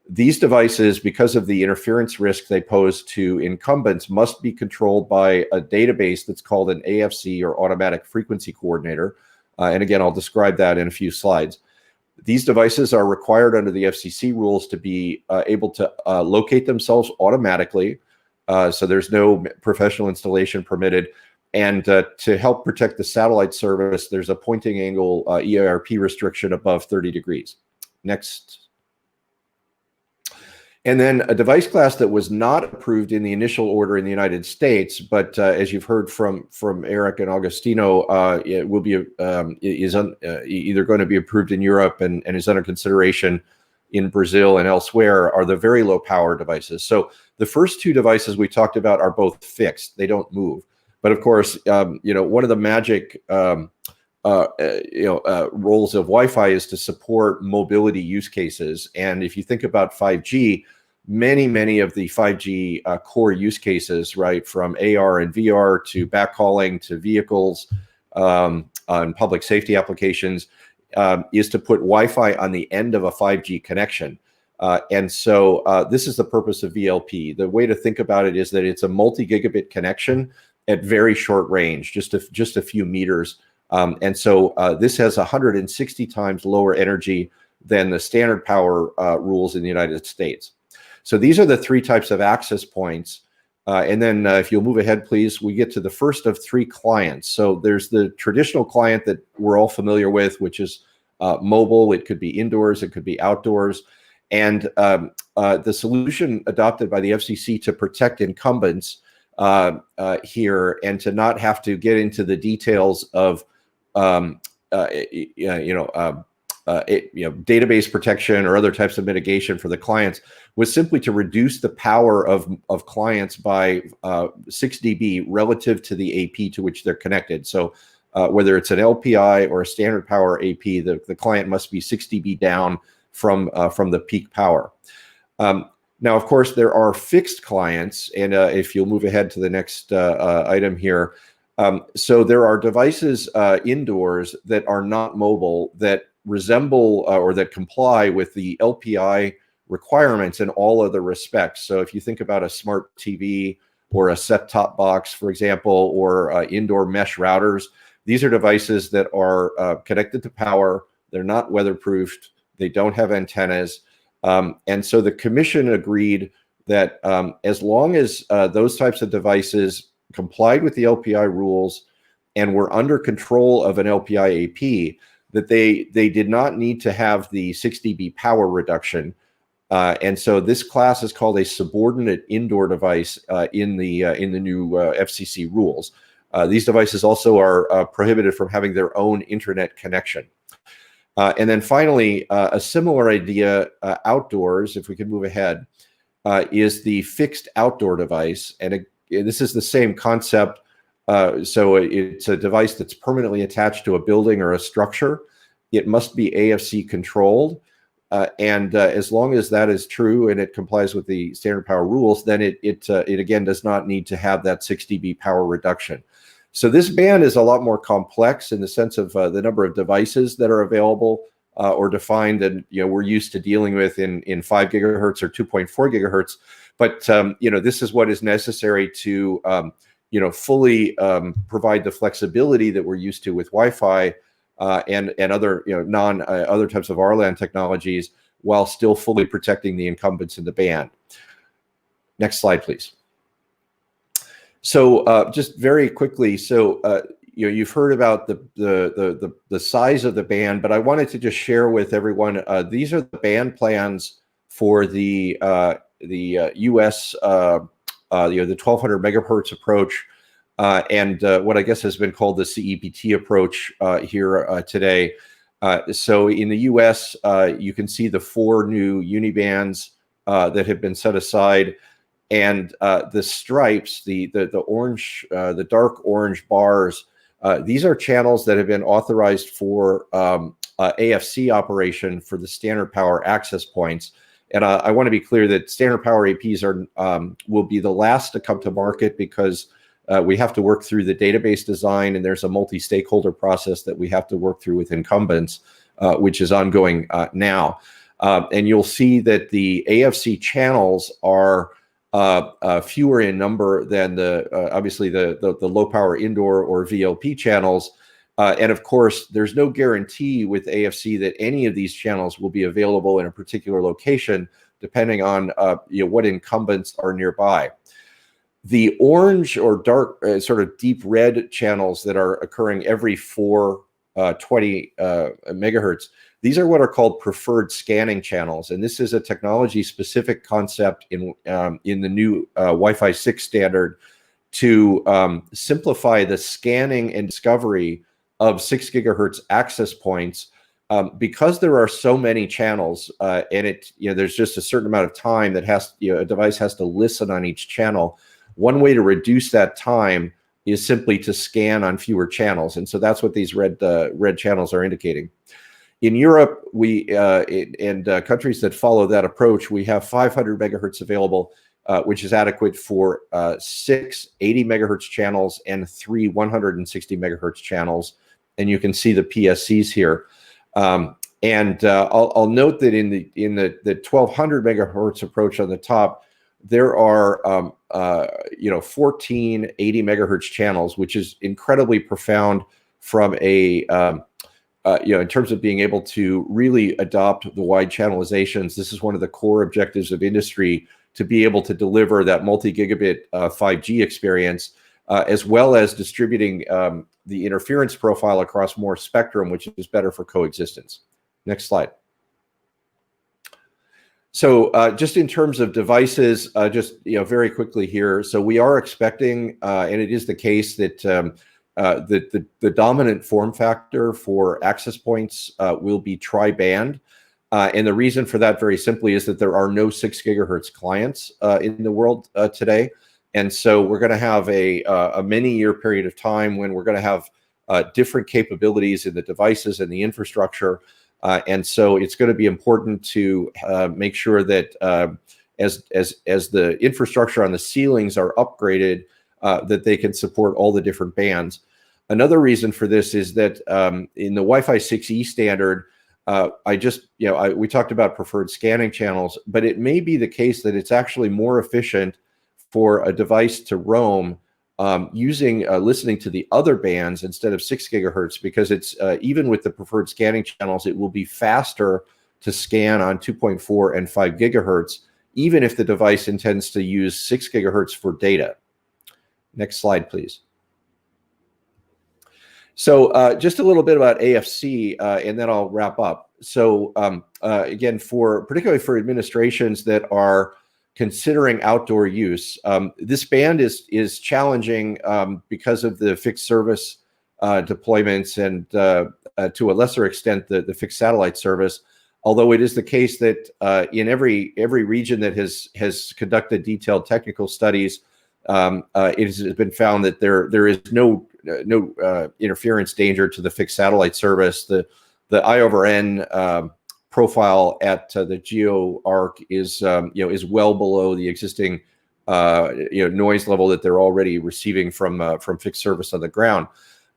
These devices, because of the interference risk they pose to incumbents, must be controlled by a database that's called an AFC, or Automatic Frequency Coordinator. And again, I'll describe that in a few slides. These devices are required under the FCC rules to be able to locate themselves automatically. So there's no professional installation permitted. And to help protect the satellite service, there's a pointing angle EIRP restriction above 30 degrees. Next. And then a device class that was not approved in the initial order in the United States, but as you've heard from Eric and Agostinho, it will be either going to be approved in Europe and is under consideration in Brazil and elsewhere, are the very low power devices. So the first two devices we talked about are both fixed; they don't move. But of course, one of the magic roles of Wi-Fi is to support mobility use cases. And if you think about 5G, many of the 5G core use cases, right, from AR and VR to backhauling to vehicles and public safety applications, is to put Wi-Fi on the end of a 5G connection. And so this is the purpose of VLP. The way to think about it is that it's a multi-gigabit connection at very short range, just a few meters. And so this has 160 times lower energy than the standard power rules in the United States. So these are the three types of access points. And then if you'll move ahead, please, we get to the first of three clients. So there's the traditional client that we're all familiar with, which is mobile. It could be indoors, it could be outdoors. And the solution adopted by the FCC to protect incumbents here and to not have to get into the details of database protection or other types of mitigation for the clients was simply to reduce the power of clients by 6 dB relative to the AP to which they're connected. So whether it's an LPI or a standard power AP, the client must be 6 dB down from the peak power. Now, of course, there are fixed clients, and if you'll move ahead to the next item here. So there are devices indoors that are not mobile that resemble or that comply with the LPI requirements in all other respects. So if you think about a smart TV or a set-top box, for example, or indoor mesh routers, these are devices that are connected to power. They're not weatherproofed. They don't have antennas. And so the commission agreed that as long as those types of devices complied with the LPI rules and were under control of an LPI AP, that they did not need to have the 6 dB power reduction. And so this class is called a subordinate indoor device in the new FCC rules. These devices also are prohibited from having their own internet connection. And then finally, a similar idea outdoors, if we can move ahead, is the fixed outdoor device. And this is the same concept. So it's a device that's permanently attached to a building or a structure. It must be AFC controlled. And as long as that is true and it complies with the standard power rules, then it again does not need to have that 6 dB power reduction. So this band is a lot more complex in the sense of the number of devices that are available or defined than we're used to dealing with in 5 gigahertz or 2.4 gigahertz. But this is what is necessary to fully provide the flexibility that we're used to with Wi-Fi and other other types of RLAN technologies, while still fully protecting the incumbents in the band. Next slide, please. So just very quickly, so you've heard about the size of the band, but I wanted to just share with everyone, these are the band plans for the US, the 1200 megahertz approach, and what I guess has been called the CEPT approach here today. So in the US, you can see the 4 new unibands that have been set aside. And the stripes, the orange, the dark orange bars, these are channels that have been authorized for AFC operation for the standard power access points. And I want to be clear that standard power APs will be the last to come to market because we have to work through the database design, and there's a multi-stakeholder process that we have to work through with incumbents, which is ongoing now. And you'll see that the AFC channels are fewer in number than obviously the low power indoor or VLP channels. And of course, there's no guarantee with AFC that any of these channels will be available in a particular location, depending on what incumbents are nearby. The orange or dark, sort of deep red channels that are occurring every 420 megahertz, these are what are called preferred scanning channels, and this is a technology-specific concept in the new Wi-Fi 6 standard to simplify the scanning and discovery of 6 gigahertz access points. Because there are so many channels, and there's just a certain amount of time that a device has to listen on each channel. One way to reduce that time is simply to scan on fewer channels, and so that's what these red channels are indicating. In Europe, and countries that follow that approach, we have 500 megahertz available, which is adequate for 6 80 megahertz channels and 3 160 megahertz channels. And you can see the PSCs here. I'll note that in the 1200 megahertz approach on the top, there are 14 80 megahertz channels, which is incredibly profound from in terms of being able to really adopt the wide channelizations. This is one of the core objectives of industry, to be able to deliver that multi-gigabit 5G experience, as well as distributing the interference profile across more spectrum, which is better for coexistence. Next slide. So just in terms of devices, very quickly here. So we are expecting, and it is the case that the dominant form factor for access points will be tri-band. And the reason for that, very simply, is that there are no 6 gigahertz clients in the world today. And so we're going to have a many-year period of time when we're going to have different capabilities in the devices and the infrastructure. And so it's going to be important to make sure that as the infrastructure on the ceilings are upgraded, that they can support all the different bands. Another reason for this is that in the Wi-Fi 6E standard, we talked about preferred scanning channels, but it may be the case that it's actually more efficient for a device to roam listening to the other bands instead of 6 gigahertz, because it's even with the preferred scanning channels, it will be faster to scan on 2.4 and 5 gigahertz, even if the device intends to use 6 gigahertz for data. Next slide, please. So just a little bit about AFC, and then I'll wrap up. So again, particularly for administrations that are considering outdoor use, this band is challenging because of the fixed service deployments and to a lesser extent the fixed satellite service. Although it is the case that in every region that has conducted detailed technical studies, it has been found that there is no interference danger to the fixed satellite service. The I/N profile at the GeoArc is well below the existing noise level that they're already receiving from fixed service on the ground.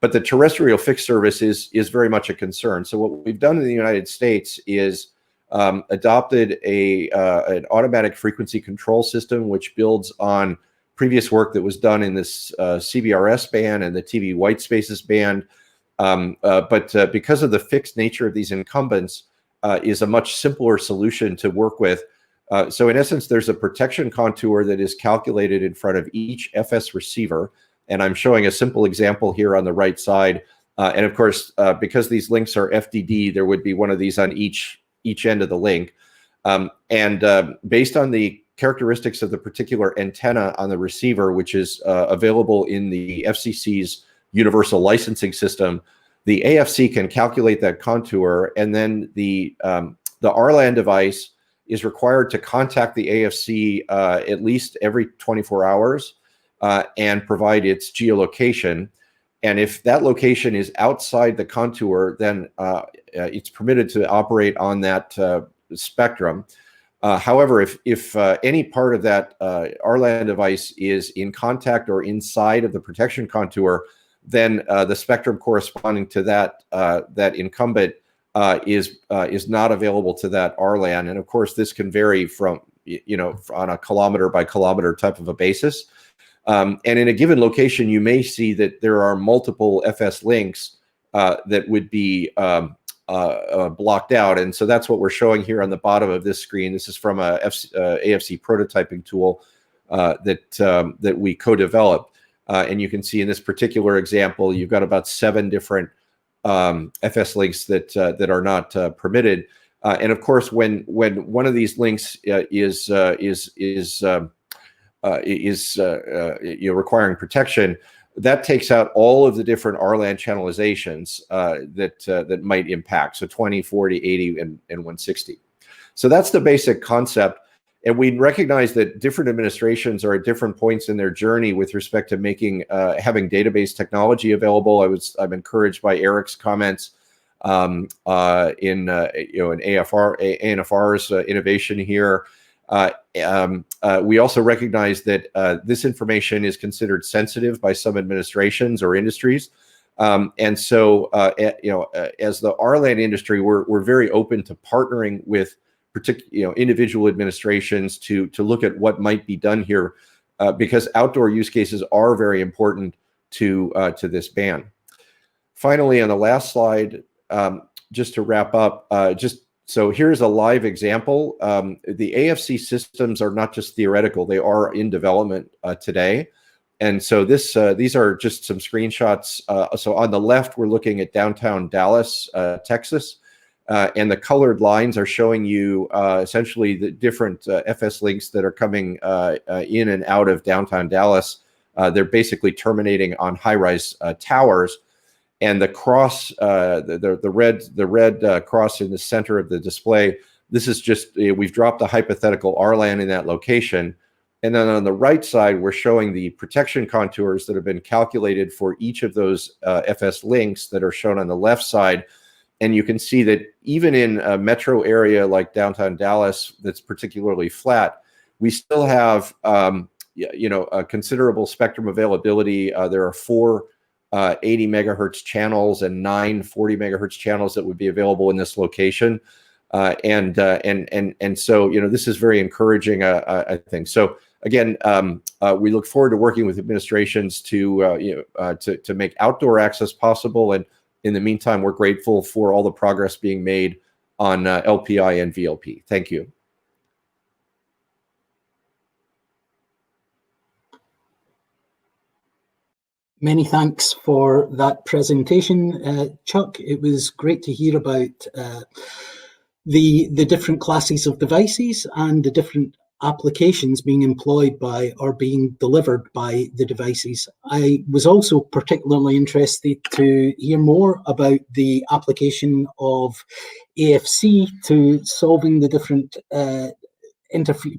But the terrestrial fixed service is very much a concern. So what we've done in the United States is adopted an automatic frequency control system, which builds on previous work that was done in this CBRS band and the TV white spaces band. But because of the fixed nature of these incumbents, is a much simpler solution to work with. So in essence, there's a protection contour that is calculated in front of each FS receiver. And I'm showing a simple example here on the right side. And of course, because these links are FDD, there would be one of these on each end of the link. Based on the characteristics of the particular antenna on the receiver, which is available in the FCC's universal licensing system, the AFC can calculate that contour, and then the RLAN device is required to contact the AFC at least every 24 hours and provide its geolocation. And if that location is outside the contour, then it's permitted to operate on that spectrum. However, if any part of that RLAN device is in contact or inside of the protection contour, then the spectrum corresponding to that incumbent is not available to that RLAN. And of course, this can vary from, on a kilometer by kilometer type of a basis. And in a given location, you may see that there are multiple FS links that would be blocked out. And so that's what we're showing here on the bottom of this screen. This is from a AFC prototyping tool that we co-developed. And you can see in this particular example, you've got about 7 different FS links that are not permitted. And of course, when one of these links is requiring protection, that takes out all of the different RLAN channelizations that might impact. So 20, 40, 80, and 160. So that's the basic concept. And we recognize that different administrations are at different points in their journey with respect to making having database technology available. I'm encouraged by Eric's comments in ANFR's innovation here. We also recognize that this information is considered sensitive by some administrations or industries. And so, as the RLAN industry, we're very open to partnering with individual administrations to look at what might be done here, because outdoor use cases are very important to this ban. Finally, on the last slide, just to wrap up, so here's a live example. The AFC systems are not just theoretical; they are in development today. And so these are just some screenshots. So on the left, we're looking at downtown Dallas, Texas. And the colored lines are showing you essentially the different FS links that are coming in and out of downtown Dallas. They're basically terminating on high-rise towers. And the cross, the red cross in the center of the display, this is just, we've dropped a hypothetical RLAN in that location. And then on the right side, we're showing the protection contours that have been calculated for each of those FS links that are shown on the left side. And you can see that even in a metro area like downtown Dallas that's particularly flat, we still have a considerable spectrum availability. There are 4 80 megahertz channels and 9 40 megahertz channels that would be available in this location. And so, this is very encouraging, I think. So again, we look forward to working with administrations to make outdoor access possible. And in the meantime, we're grateful for all the progress being made on LPI and VLP. Thank you. Many thanks for that presentation, Chuck. It was great to hear about the different classes of devices and the different applications being employed by or being delivered by the devices. I was also particularly interested to hear more about the application of AFC to solving the different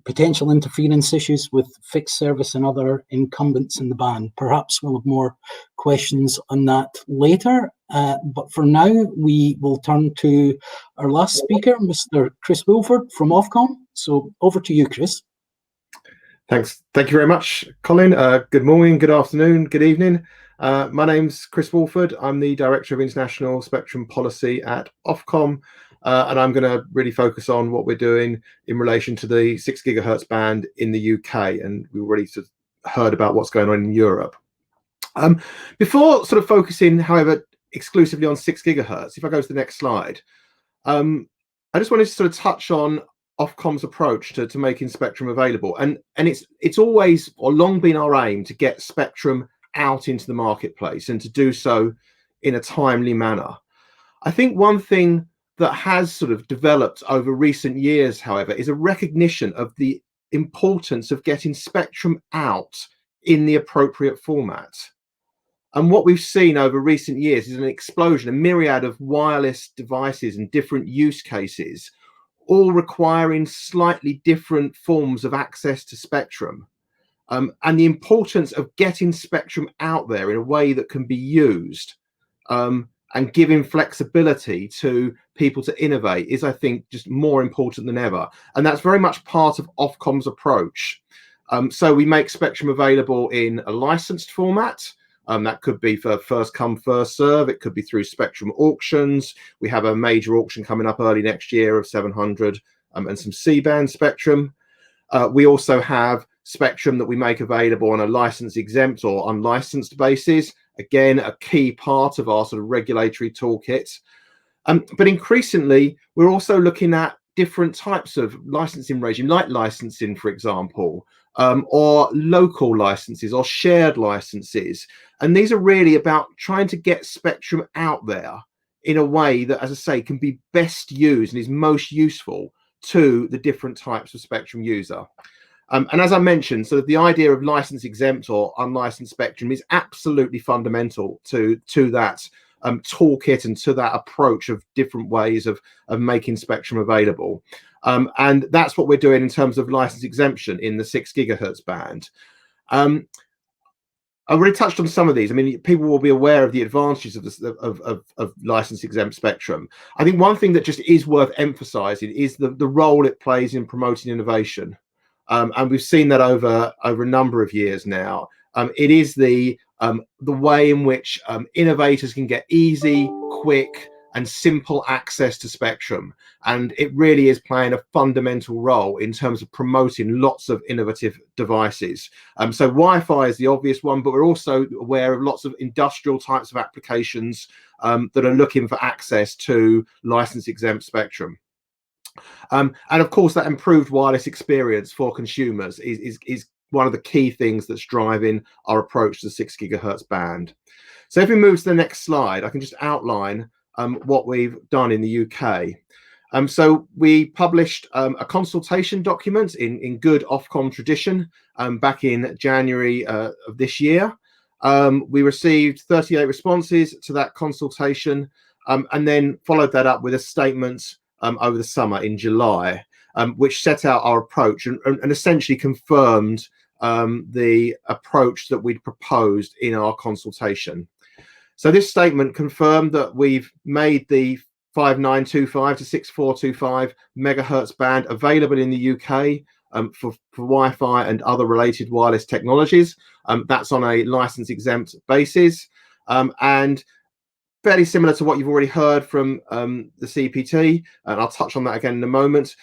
potential interference issues with fixed service and other incumbents in the band. Perhaps we'll have more questions on that later, but for now we will turn to our last speaker, Mr. Chris Wilford from Ofcom. So over to you, Chris. Thanks. Thank you very much, Colin. Good morning, good afternoon, good evening. My name's Chris Woolford. I'm the Director of International Spectrum Policy at Ofcom. And I'm going to really focus on what we're doing in relation to the 6 gigahertz band in the UK. And we already sort of heard about what's going on in Europe. Before sort of focusing, however, exclusively on 6 gigahertz, if I go to the next slide, I just wanted to sort of touch on Ofcom's approach to making spectrum available. And it's always or long been our aim to get spectrum out into the marketplace and to do so in a timely manner. I think one thing that has sort of developed over recent years, however, is a recognition of the importance of getting spectrum out in the appropriate format. And what we've seen over recent years is an explosion, a myriad of wireless devices and different use cases, all requiring slightly different forms of access to spectrum. And the importance of getting spectrum out there in a way that can be used and giving flexibility to people to innovate is, I think, just more important than ever. And that's very much part of Ofcom's approach. So we make spectrum available in a licensed format. That could be for first come, first serve. It could be through spectrum auctions. We have a major auction coming up early next year of 700 and some C-band spectrum. We also have spectrum that we make available on a license exempt or unlicensed basis. Again, a key part of our sort of regulatory toolkit. But increasingly, we're also looking at different types of licensing regime, like licensing, for example, or local licenses or shared licenses. And these are really about trying to get spectrum out there in a way that, as I say, can be best used and is most useful to the different types of spectrum user. And as I mentioned, sort of the idea of license exempt or unlicensed spectrum is absolutely fundamental to that toolkit and to that approach of different ways of making spectrum available. And that's what we're doing in terms of license exemption in the 6 gigahertz band. I already touched on some of these. I mean, people will be aware of the advantages of this, of license exempt spectrum. I think one thing that just is worth emphasizing is the role it plays in promoting innovation. And we've seen that over a number of years now. It is the way in which innovators can get easy, quick, and simple access to spectrum. And it really is playing a fundamental role in terms of promoting lots of innovative devices. So Wi-Fi is the obvious one, but we're also aware of lots of industrial types of applications that are looking for access to license exempt spectrum. And of course, that improved wireless experience for consumers is one of the key things that's driving our approach to the 6 gigahertz band. So if we move to the next slide, I can just outline what we've done in the UK. So we published a consultation document in good Ofcom tradition back in January of this year. We received 38 responses to that consultation and then followed that up with a statement over the summer in July, which set out our approach and essentially confirmed the approach that we'd proposed in our consultation. So this statement confirmed that we've made the 5925 to 6425 megahertz band available in the UK for Wi-Fi and other related wireless technologies. That's on a license exempt basis. And fairly similar to what you've already heard from the CPT, and I'll touch on that again in a moment.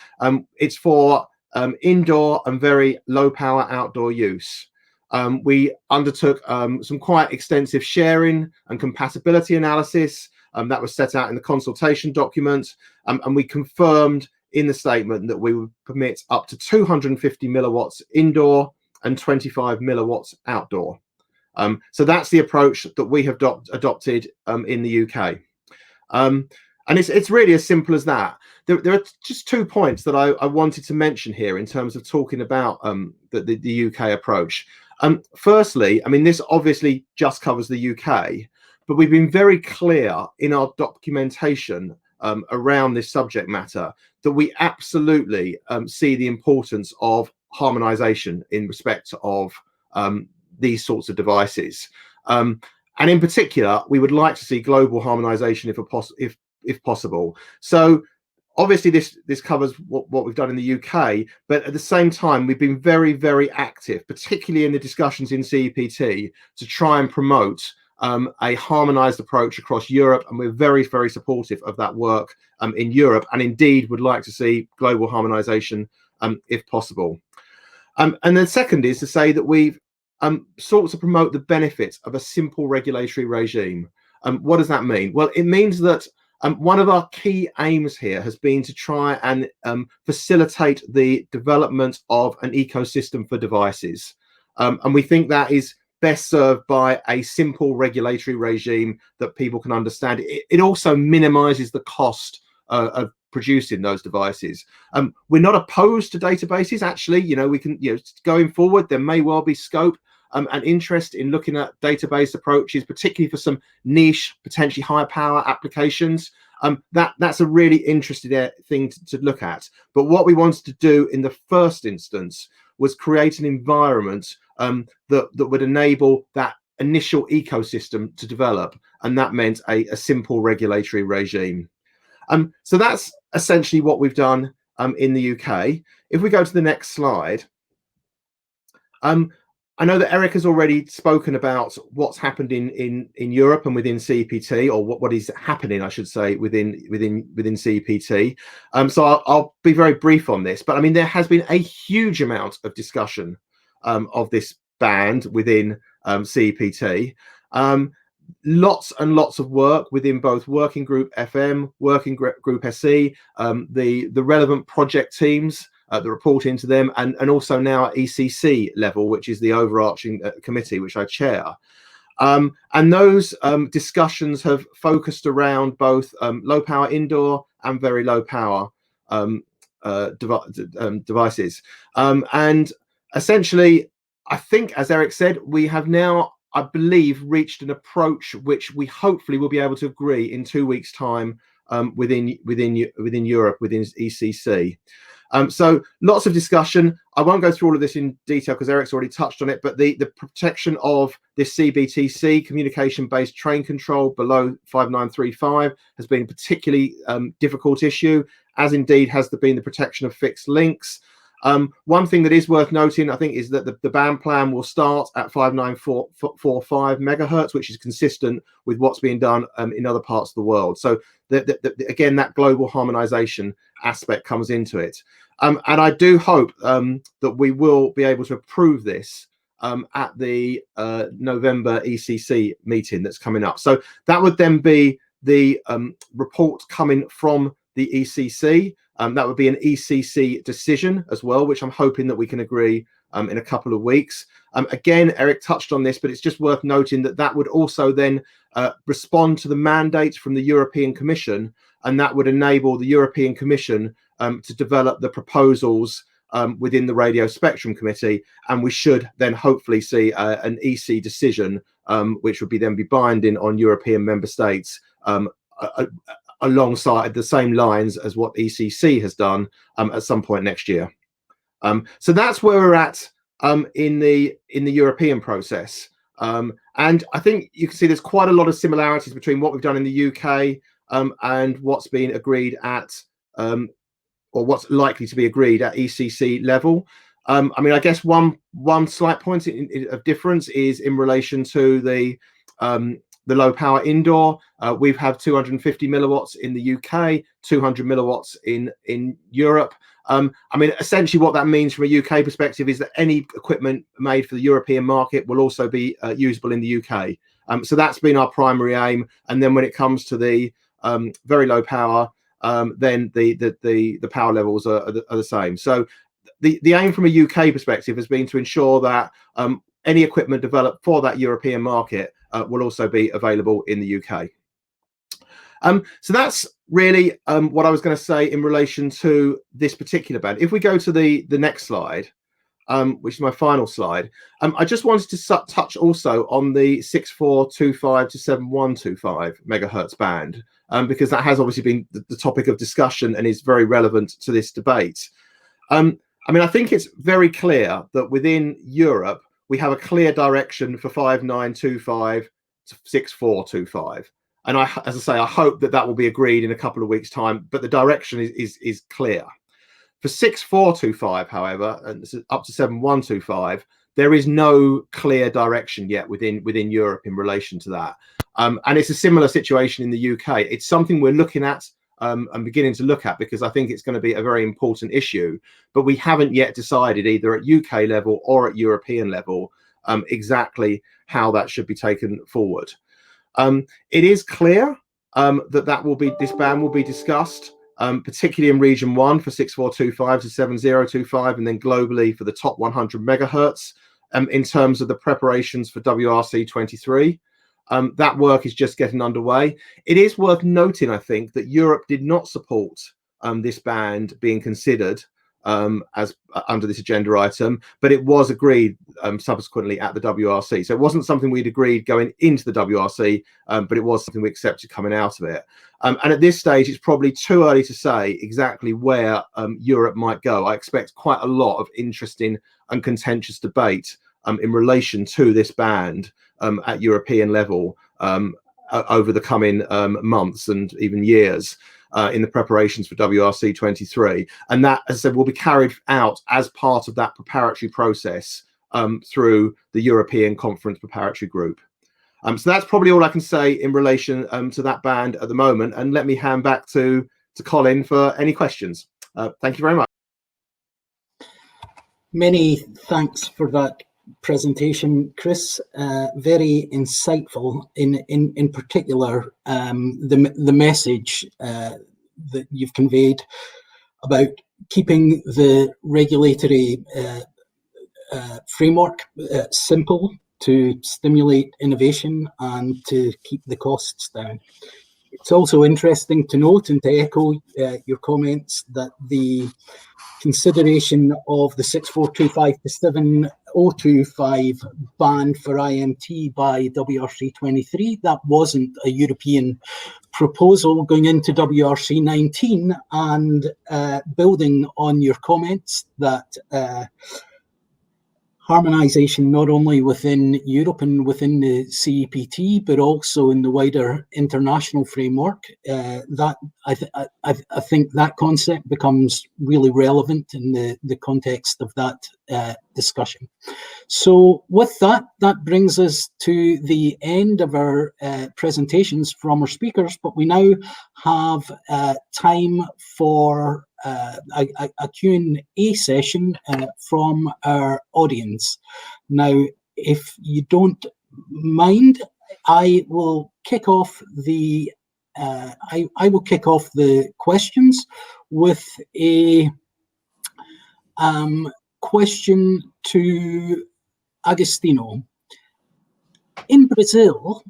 It's for indoor and very low power outdoor use. We undertook some quite extensive sharing and compatibility analysis that was set out in the consultation document, and we confirmed in the statement that we would permit up to 250 milliwatts indoor and 25 milliwatts outdoor. So that's the approach that we have adopted in the UK. And it's really as simple as that. There are just 2 points that I wanted to mention here in terms of talking about the UK approach. Firstly, I mean, this obviously just covers the UK, but we've been very clear in our documentation around this subject matter that we absolutely see the importance of harmonization in respect of these sorts of devices. And in particular, we would like to see global harmonization if possible. So obviously this covers what we've done in the UK, but at the same time, we've been very, very active, particularly in the discussions in CEPT, to try and promote a harmonized approach across Europe. And we're very, very supportive of that work in Europe, and indeed would like to see global harmonization if possible. And the second is to say that we've sought to promote the benefits of a simple regulatory regime. What does that mean? Well, it means that one of our key aims here has been to try and facilitate the development of an ecosystem for devices. And we think that is best served by a simple regulatory regime that people can understand. It also minimizes the cost of producing those devices. We're not opposed to databases. Actually, we can, going forward, there may well be scope and interest in looking at database approaches, particularly for some niche, potentially higher power applications. That's a really interesting thing to look at. But what we wanted to do in the first instance was create an environment that would enable that initial ecosystem to develop, and that meant a simple regulatory regime. So that's essentially what we've done in the UK. If we go to the next slide, I know that Eric has already spoken about what's happened in Europe and within CEPT, or what is happening, I should say, within CEPT. So I'll be very brief on this, but I mean, there has been a huge amount of discussion of this band within CEPT. Lots and lots of work within both Working Group FM, Working Group SE, the relevant project teams that report into them, and also now at ECC level, which is the overarching committee which I chair. And those discussions have focused around both low power indoor and very low power devices. And essentially, I think, as Eric said, we have now, I believe, reached an approach which we hopefully will be able to agree in 2 weeks' time within Europe, within ECC. So lots of discussion. I won't go through all of this in detail because Eric's already touched on it, but the protection of this CBTC, communication-based train control below 5935, has been a particularly difficult issue, as indeed has been the protection of fixed links. One thing that is worth noting, I think, is that the band plan will start at 59445 megahertz, which is consistent with what's being done in other parts of the world. So again, that global harmonization aspect comes into it. And I do hope that we will be able to approve this at the November ECC meeting that's coming up. So that would then be the report coming from the ECC. That would be an ECC decision as well, which I'm hoping that we can agree in a couple of weeks. Again, Eric touched on this, but it's just worth noting that that would also then respond to the mandate from the European Commission, and that would enable the European Commission to develop the proposals within the Radio Spectrum Committee, and we should then hopefully see an EC decision, which would then be binding on European member states alongside the same lines as what ECC has done at some point next year. So that's where we're at in the European process. And I think you can see there's quite a lot of similarities between what we've done in the UK and what's been agreed at, or what's likely to be agreed at ECC level. I mean, I guess one slight point of difference is in relation to the low power indoor. We have 250 milliwatts in the UK, 200 milliwatts in Europe. I mean, essentially what that means from a UK perspective is that any equipment made for the European market will also be usable in the UK. So that's been our primary aim. And then when it comes to the very low power, then the power levels are the same. So the aim from a UK perspective has been to ensure that any equipment developed for that European market will also be available in the UK. So that's really what I was going to say in relation to this particular band. If we go to the next slide, which is my final slide, I just wanted to touch also on the 6425 to 7125 megahertz band, because that has obviously been the topic of discussion and is very relevant to this debate. I mean, I think it's very clear that within Europe, we have a clear direction for 5925 to 6425. And as I say, I hope that that will be agreed in a couple of weeks' time, but the direction is clear. For 6425, however, and this is up to 7125, there is no clear direction yet within Europe in relation to that. And it's a similar situation in the UK. It's something we're looking at and beginning to look at, because I think it's going to be a very important issue, but we haven't yet decided either at UK level or at European level exactly how that should be taken forward. It is clear that this ban will be discussed, particularly in region 1 for 6425 to 7025, and then globally for the top 100 megahertz. in terms of the preparations for WRC 23. That work is just getting underway. It is worth noting, I think, that Europe did not support this band being considered as under this agenda item, but it was agreed subsequently at the WRC. So it wasn't something we'd agreed going into the WRC, but it was something we accepted coming out of it. And at this stage, it's probably too early to say exactly where Europe might go. I expect quite a lot of interesting and contentious debate in relation to this band at European level over the coming months and even years in the preparations for WRC 23. And that, as I said, will be carried out as part of that preparatory process through the European Conference Preparatory Group. So that's probably all I can say in relation to that band at the moment. And let me hand back to Colin for any questions. Thank you very much. Many thanks for that presentation, Chris. Very insightful. In particular, the message that you've conveyed about keeping the regulatory framework simple to stimulate innovation and to keep the costs down. It's also interesting to note and to echo your comments that the consideration of the 6425 to 7025 band for IMT by WRC 23, that wasn't a European proposal going into WRC 19, and building on your comments that harmonisation not only within Europe and within the CEPT, but also in the wider international framework. That I think that concept becomes really relevant in the context of that discussion. So with that, that brings us to the end of our presentations from our speakers, but we now have time for a Q&A session from our audience. Now, if you don't mind, I will kick off the questions with a question to Agostinho. In Brazil,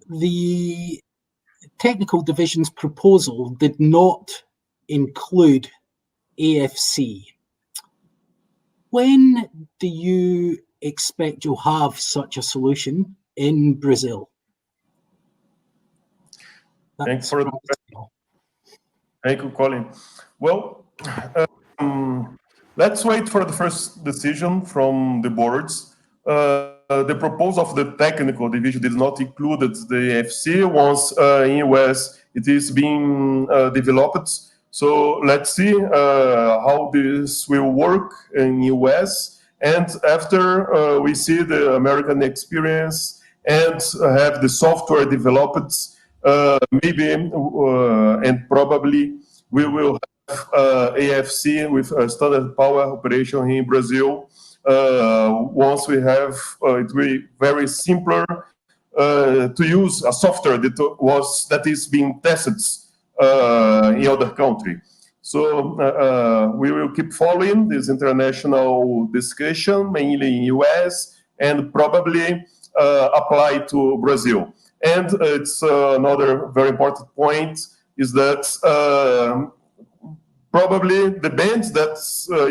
the technical division's proposal did not include AFC. When do you expect you'll have such a solution in Brazil? Thanks for the question. Thank you, Colin. Well, let's wait for the first decision from the boards. The proposal of the technical division did not include the AFC. Once in US it is being developed. So let's see how this will work in US. And after we see the American experience and have the software developed, maybe and probably we will have AFC with a standard power operation in Brazil. Once we have, it will be very simpler to use a software that is being tested in other country. So we will keep following this international discussion, mainly in US, and probably apply to Brazil. And it's another very important point is that probably the bands that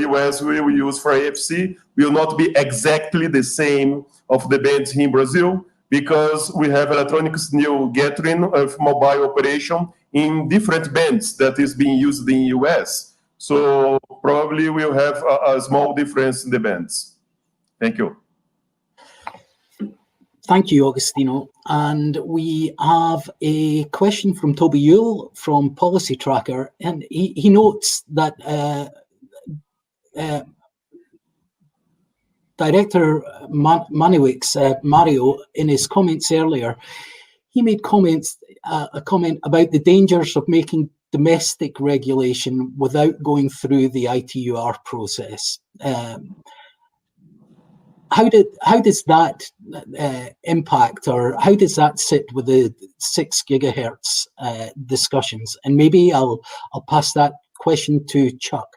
US will use for AFC will not be exactly the same of the bands in Brazil, because we have electronics new gathering of mobile operation in different bands that is being used in US. So probably we'll have a small difference in the bands. Thank you. Thank you, Agostinho. And we have a question from Toby Yule from Policy Tracker, and he notes that Director Maniwick's Mario, in his comments earlier, he made a comment about the dangers of making domestic regulation without going through the ITUR process. How does that impact, or how does that sit with the 6 gigahertz discussions? And maybe I'll pass that question to Chuck.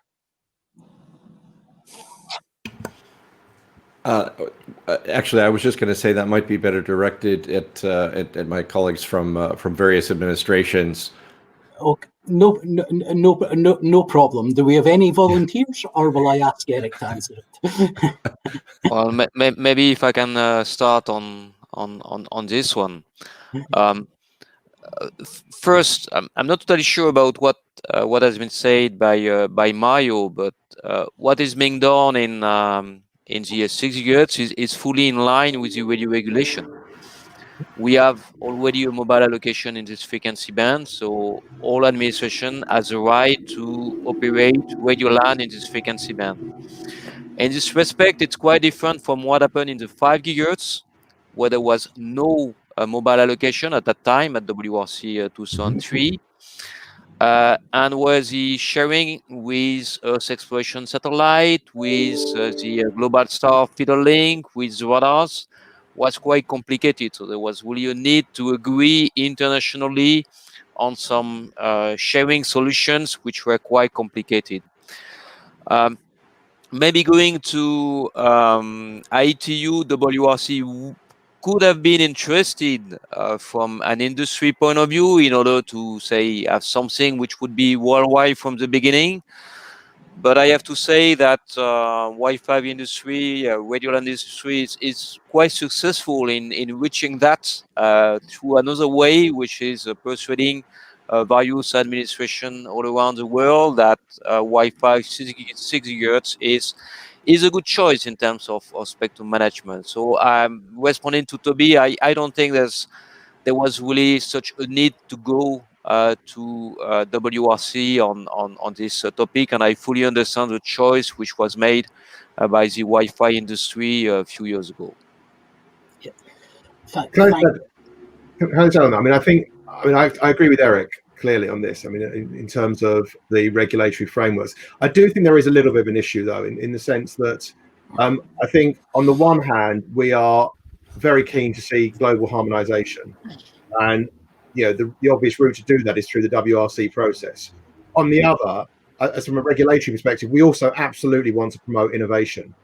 Actually, I was just going to say that might be better directed at my colleagues from various administrations. Okay, no problem. Do we have any volunteers, or will I ask Eric to answer it? Well, maybe if I can start on this one. First, I'm not totally sure about what has been said by Mario, but what is being done in the 6 GHz is fully in line with the radio regulation. We have already a mobile allocation in this frequency band, so all administration has a right to operate radio LAN in this frequency band. In this respect, it's quite different from what happened in the 5 GHz, where there was no mobile allocation at that time at WRC 2003, and where the sharing with Earth exploration satellite, with the Global Star feeder link, with radars, was quite complicated. So there was really a need to agree internationally on some sharing solutions which were quite complicated. Maybe going to ITU, WRC could have been interested from an industry point of view in order to say have something which would be worldwide from the beginning. But I have to say that Wi-Fi industry, radio LAN industry is quite successful in reaching that through another way, which is persuading various administration all around the world that Wi-Fi 6 GHz is a good choice in terms of spectrum management. So responding to Toby, I don't think there was really such a need to go to WRC on this topic, and I fully understand the choice which was made by the Wi-Fi industry a few years ago. Yeah. I agree with Eric clearly on this. I mean, in terms of the regulatory frameworks, I do think there is a little bit of an issue though, in the sense that I think on the one hand we are very keen to see global harmonization, and the obvious route to do that is through the WRC process. On the other, as from a regulatory perspective, we also absolutely want to promote innovation,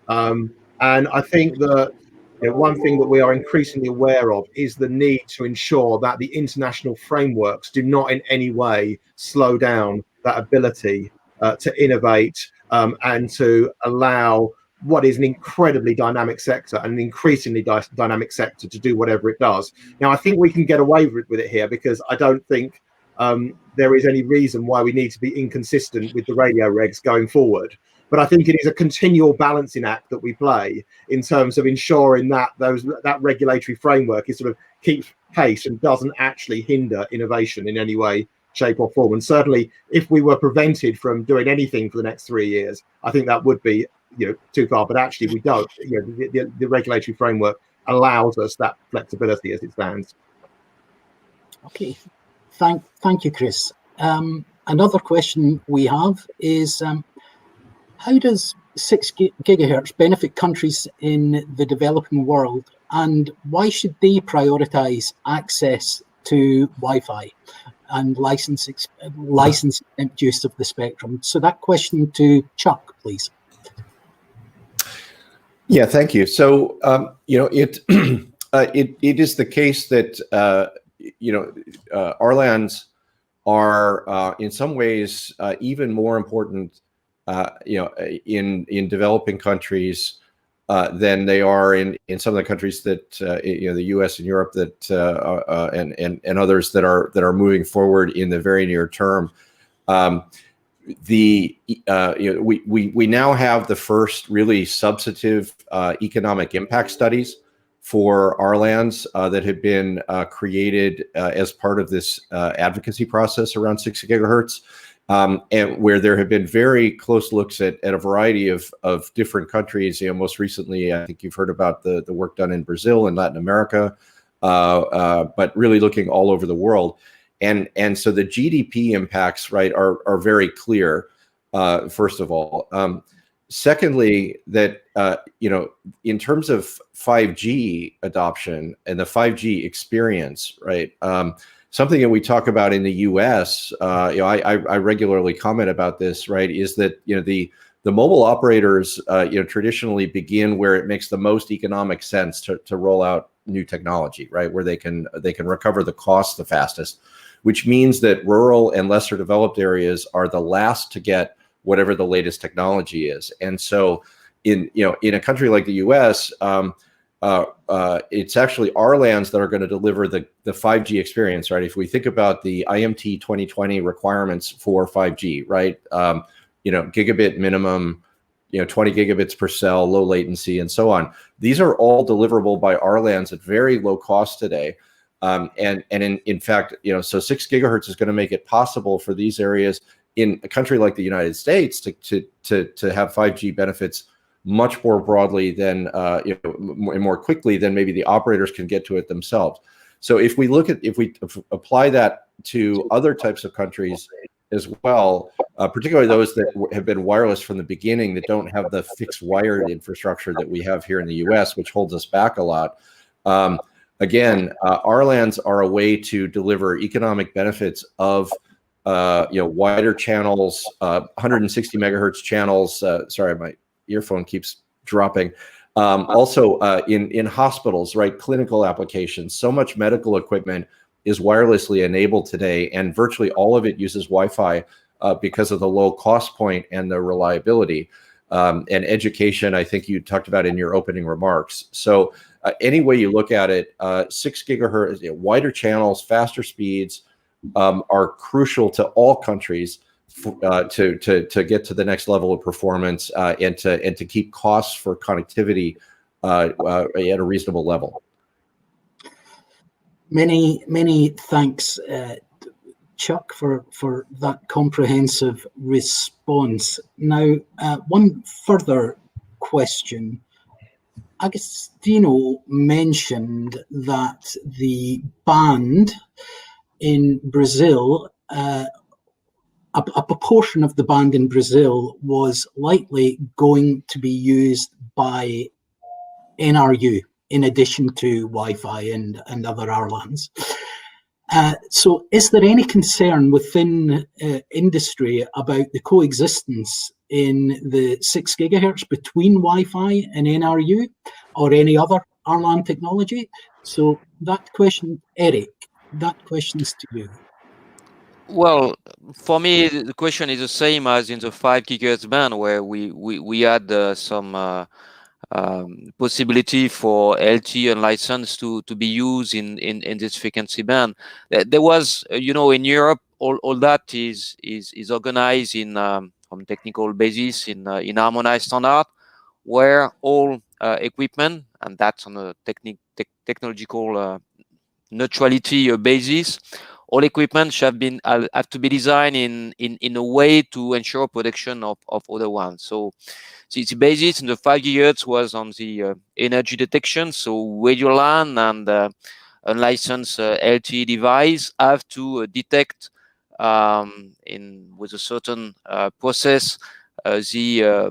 and I think that one thing that we are increasingly aware of is the need to ensure that the international frameworks do not in any way slow down that ability to innovate and to allow what is an incredibly dynamic sector and an increasingly dynamic sector to do whatever it does. Now, I think we can get away with it here because I don't think there is any reason why we need to be inconsistent with the radio regs going forward. But I think it is a continual balancing act that we play in terms of ensuring that that regulatory framework is sort of keeps pace and doesn't actually hinder innovation in any way, shape or form. And certainly if we were prevented from doing anything for the next 3 years, I think that would be too far, but actually we don't. The regulatory framework allows us that flexibility as it stands. Okay, thank you, Chris. Another question we have is, how does 6 gigahertz benefit countries in the developing world, and why should they prioritize access to Wi-Fi and license use of the spectrum? So that question to Chuck, please. Yeah, thank you. So, it is the case that, our lands are in some ways even more important, in developing countries than they are in some of the countries that, the U.S. and Europe that and others that are moving forward in the very near term. We now have the first really substantive economic impact studies for our lands that have been created as part of this advocacy process around 6 gigahertz, and where there have been very close looks at a variety of different countries. Most recently, I think you've heard about the work done in Brazil and Latin America, but really looking all over the world. And so the GDP impacts, right, are very clear, first of all. Secondly, that, in terms of 5G adoption and the 5G experience, right, something that we talk about in the US, I regularly comment about this, right, is that, the the mobile operators, traditionally begin where it makes the most economic sense to roll out new technology, right? Where they can recover the cost the fastest, which means that rural and lesser developed areas are the last to get whatever the latest technology is. And so in a country like the US, it's actually our lands that are going to deliver the 5G experience, right? If we think about the IMT 2020 requirements for 5G, right? Gigabit minimum, 20 gigabits per cell, low latency, and so on. These are all deliverable by our lands at very low cost today. And in fact, so 6 gigahertz is going to make it possible for these areas in a country like the United States to have 5G benefits much more broadly than and more quickly than maybe the operators can get to it themselves. So if we apply that to other types of countries as well, particularly those that have been wireless from the beginning, that don't have the fixed wired infrastructure that we have here in the US, which holds us back a lot. Again, our lands are a way to deliver economic benefits of wider channels, 160 megahertz channels. Sorry, my earphone keeps dropping. Also in hospitals, right? Clinical applications. So much medical equipment is wirelessly enabled today, and virtually all of it uses Wi-Fi because of the low cost point and the reliability. And education, I think you talked about in your opening remarks. So any way you look at it, 6 gigahertz, wider channels, faster speeds are crucial to all countries to get to the next level of performance and to keep costs for connectivity at a reasonable level. Many thanks, Chuck, for that comprehensive response. Now, one further question. Agostinho mentioned that the band in Brazil, a proportion of the band in Brazil was likely going to be used by NRU in addition to Wi-Fi and other RLANs. So is there any concern within industry about the coexistence in the 6 gigahertz between Wi-Fi and NRU or any other RLAN technology? So that question, Eric, that question's to you. Well, for me, the question is the same as in the 5 gigahertz band, where we had some possibility for LTE and license to be used in this frequency band. There was, in Europe, all that is organized in from technical basis in harmonized standard, where all equipment, and that's on a technological neutrality basis, all equipment have to be designed in a way to ensure protection of other ones. So the basis in the 5 gigahertz was on the energy detection. So radio LAN and unlicensed LTE device have to detect with a certain process the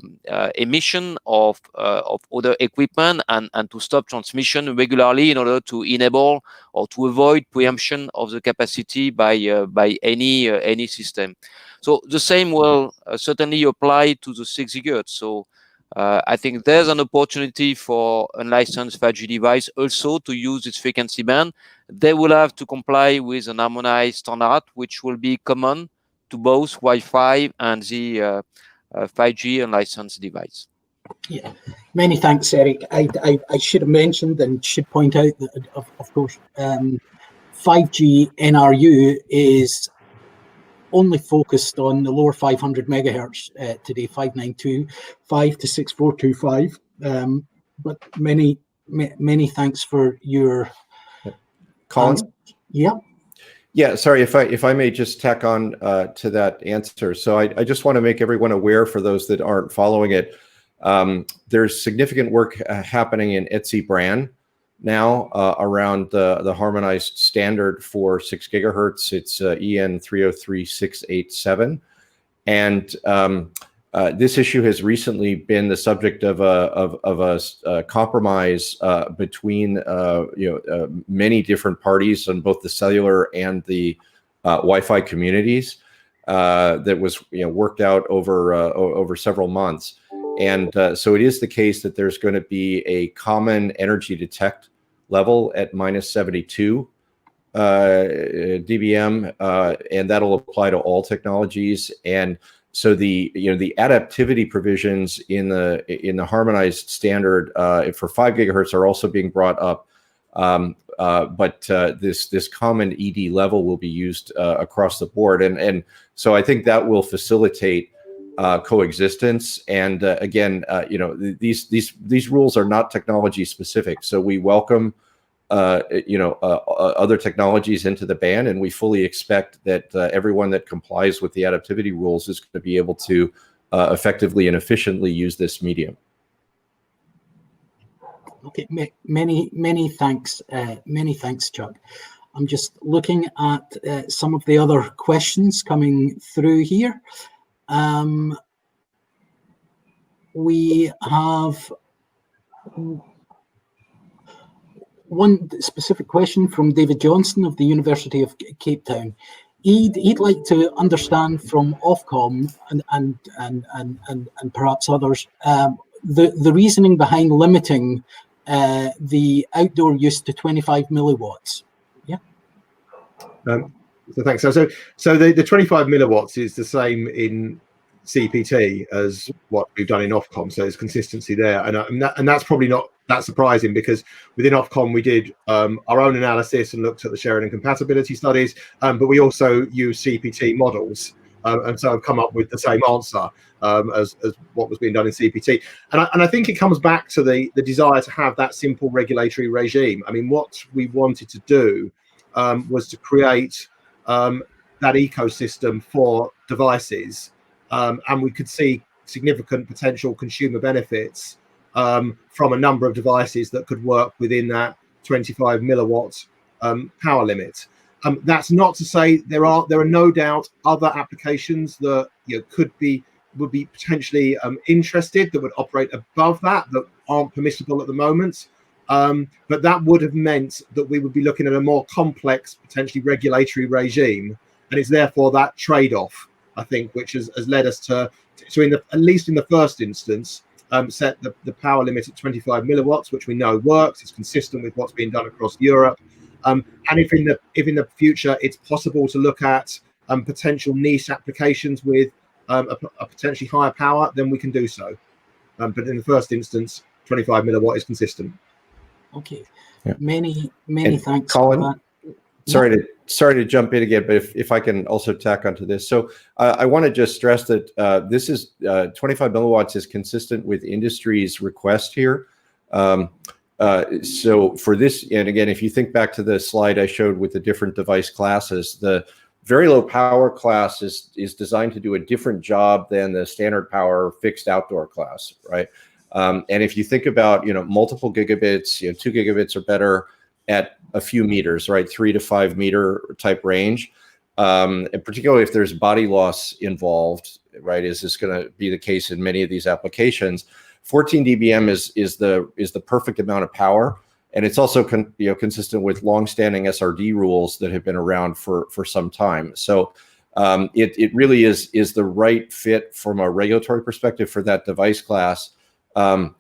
emission of other equipment and to stop transmission regularly in order to enable or to avoid preemption of the capacity by any system. So the same will certainly apply to the 6 gigahertz. So I think there's an opportunity for unlicensed 5G device also to use its frequency band. They will have to comply with an harmonized standard, which will be common to both Wi-Fi and the 5G unlicensed device. Yeah, many thanks, Eric. I should have mentioned and should point out that, of course, 5G NRU is only focused on the lower 500 megahertz today, 592.5 to 6425. But many thanks for your Colin? Yeah. Yeah, sorry, if I may just tack on to that answer. So I just want to make everyone aware, for those that aren't following it, there's significant work happening in ETSI brand now around the harmonized standard for 6 gigahertz. It's EN 303687. And this issue has recently been the subject of a compromise between many different parties on both the cellular and the Wi-Fi communities. that was worked out over several months. And so it is the case that there's going to be a common energy detect level at -72 dBm, and that'll apply to all technologies. And so the adaptivity provisions in the harmonized standard for 5 gigahertz are also being brought up, but this common ED level will be used across the board, and so I think that will facilitate coexistence. And again, these rules are not technology specific, so we welcome other technologies into the band, and we fully expect that everyone that complies with the adaptivity rules is going to be able to effectively and efficiently use this medium. Okay, many thanks, Chuck. I'm just looking at some of the other questions coming through here. We have one specific question from David Johnson of the University of Cape Town. He'd like to understand from Ofcom and perhaps others the reasoning behind limiting the outdoor use to 25 milliwatts. Yeah. So thanks. So the 25 milliwatts is the same in CPT as what we've done in Ofcom, so there's consistency there, and that's probably not that surprising, because within Ofcom we did our own analysis and looked at the sharing and compatibility studies, but we also use CPT models, and so I've come up with the same answer as what was being done in CPT, and I think it comes back to the desire to have that simple regulatory regime. I mean, what we wanted to do was to create that ecosystem for devices. And we could see significant potential consumer benefits from a number of devices that could work within that 25 milliwatt power limit. That's not to say there are no doubt other applications that would be potentially interested, that would operate above that aren't permissible at the moment. But that would have meant that we would be looking at a more complex, potentially regulatory regime, and it's therefore that trade-off, I think, which has led us to at least in the first instance, set the power limit at 25 milliwatts, which we know works. It's consistent with what's being done across Europe. And if in the future it's possible to look at potential niche applications with a potentially higher power, then we can do so. But in the first instance, 25 milliwatt is consistent. Okay. Yeah. Many thanks, Colin. Sorry to jump in again, but if I can also tack onto this. So I want to just stress that this is 25 milliwatts is consistent with industry's request here. So for this, and again, if you think back to the slide I showed with the different device classes, the very low power class is designed to do a different job than the standard power fixed outdoor class, right? And if you think about multiple gigabits, 2 gigabits or better at a few meters, right, 3 to 5 meter type range, and particularly if there's body loss involved, right, is this going to be the case in many of these applications? 14 dBm is the perfect amount of power, and it's also consistent with longstanding SRD rules that have been around for some time. So it really is the right fit from a regulatory perspective for that device class,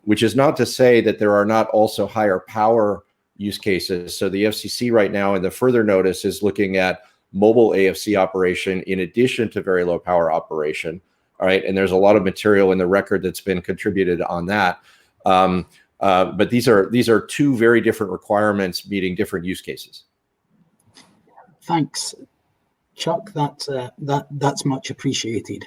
which is not to say that there are not also higher power use cases. So the FCC right now in the further notice is looking at mobile AFC operation in addition to very low power operation. All right, and there's a lot of material in the record that's been contributed on that. But these are two very different requirements meeting different use cases. Thanks, Chuck. That's much appreciated.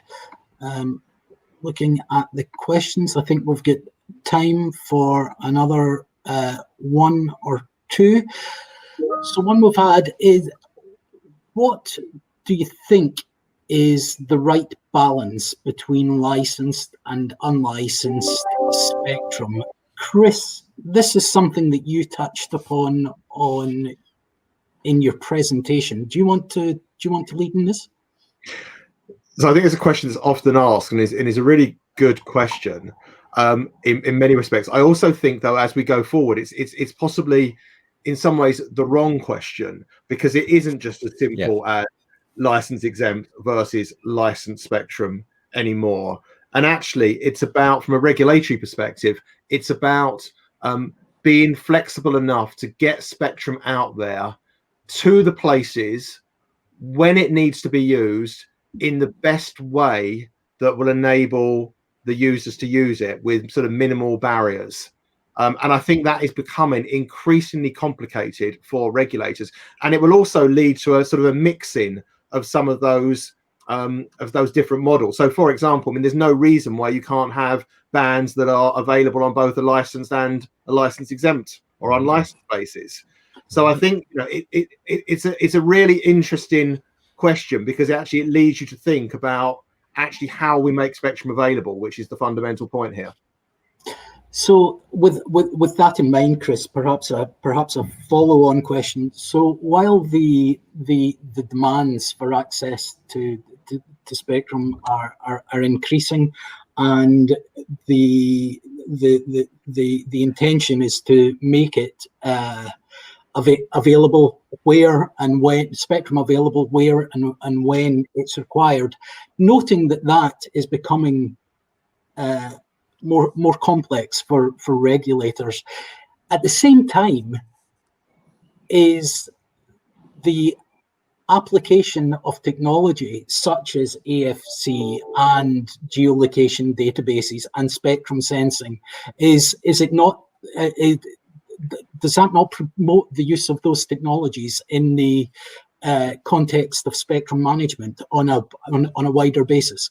Looking at the questions, I think we've got time for another one or two. So one we've had is, what do you think is the right balance between licensed and unlicensed spectrum? Chris, this is something that you touched upon in your presentation. Do you want to lead in this? So I think it's a question that's often asked, and is a really good question in many respects. I also think, though, as we go forward, it's possibly in some ways the wrong question, because it isn't just as simple as license exempt versus licensed spectrum anymore. And actually, it's about, from a regulatory perspective, it's about being flexible enough to get spectrum out there to the places when it needs to be used in the best way that will enable the users to use it with sort of minimal barriers. And I think that is becoming increasingly complicated for regulators. And it will also lead to a sort of a mixing of some of those different models. So, for example, I mean, there's no reason why you can't have bands that are available on both a licensed and a license exempt or unlicensed basis. So I think, you know, it's a really interesting question, because actually it leads you to think about actually how we make spectrum available, which is the fundamental point here. So with that in mind, Chris, perhaps a follow-on question. So while the demands for access to spectrum are increasing, and the intention is to make it available where and when, spectrum available where and when it's required, noting that is becoming more complex for regulators. At the same time, is the application of technology such as AFC and geolocation databases and spectrum sensing, is it not? Does that not promote the use of those technologies in the context of spectrum management on a wider basis?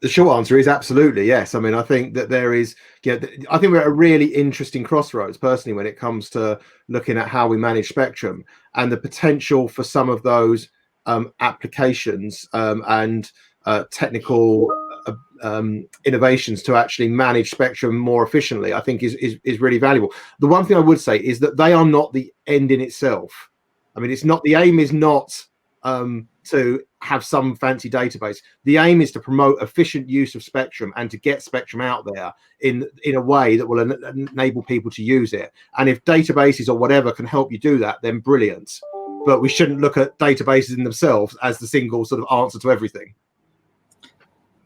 The short answer is absolutely yes. I mean, I think that there is, I think we're at a really interesting crossroads personally when it comes to looking at how we manage spectrum, and the potential for some of those applications and technical innovations to actually manage spectrum more efficiently, I think is really valuable. The one thing I would say is that they are not the end in itself. I mean, it's not, the aim is not to have some fancy database. The aim is to promote efficient use of spectrum and to get spectrum out there in a way that will enable people to use it. And if databases or whatever can help you do that, then brilliant. But we shouldn't look at databases in themselves as the single sort of answer to everything.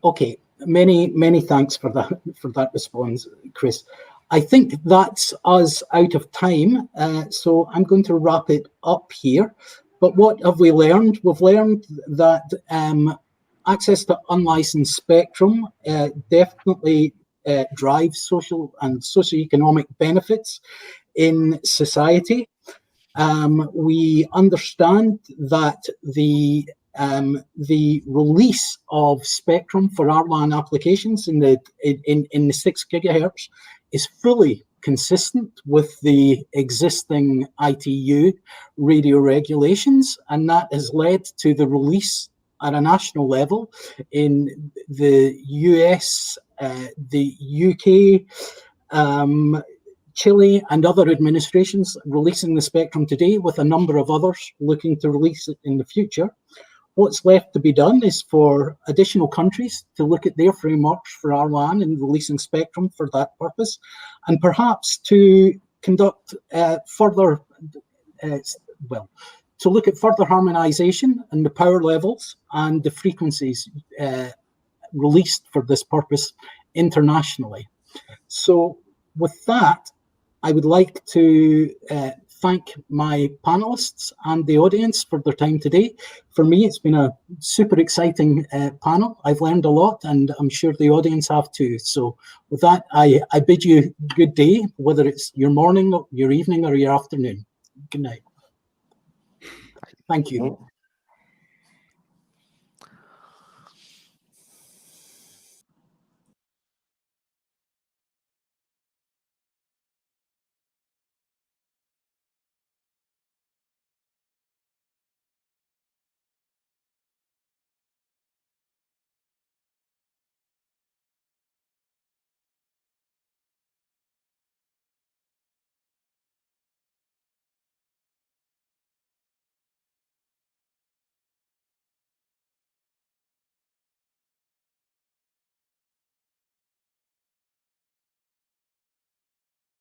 Okay, many thanks for that response, Chris. I think that's us out of time, so I'm going to wrap it up here. But what have we learned? We've learned that access to unlicensed spectrum definitely drives social and socioeconomic benefits in society. We understand that the release of spectrum for RLAN applications in the 6 gigahertz is fully consistent with the existing ITU radio regulations, and that has led to the release at a national level in the US, the UK, Chile, and other administrations releasing the spectrum today, with a number of others looking to release it in the future. What's left to be done is for additional countries to look at their frameworks for RLAN and releasing spectrum for that purpose, and perhaps to conduct to look at further harmonization and the power levels and the frequencies released for this purpose internationally. So with that, I would like to thank my panelists and the audience for their time today. For me, it's been a super exciting panel. I've learned a lot, and I'm sure the audience have too. So with that, I bid you good day, whether it's your morning, your evening, or your afternoon. Good night. Thank you.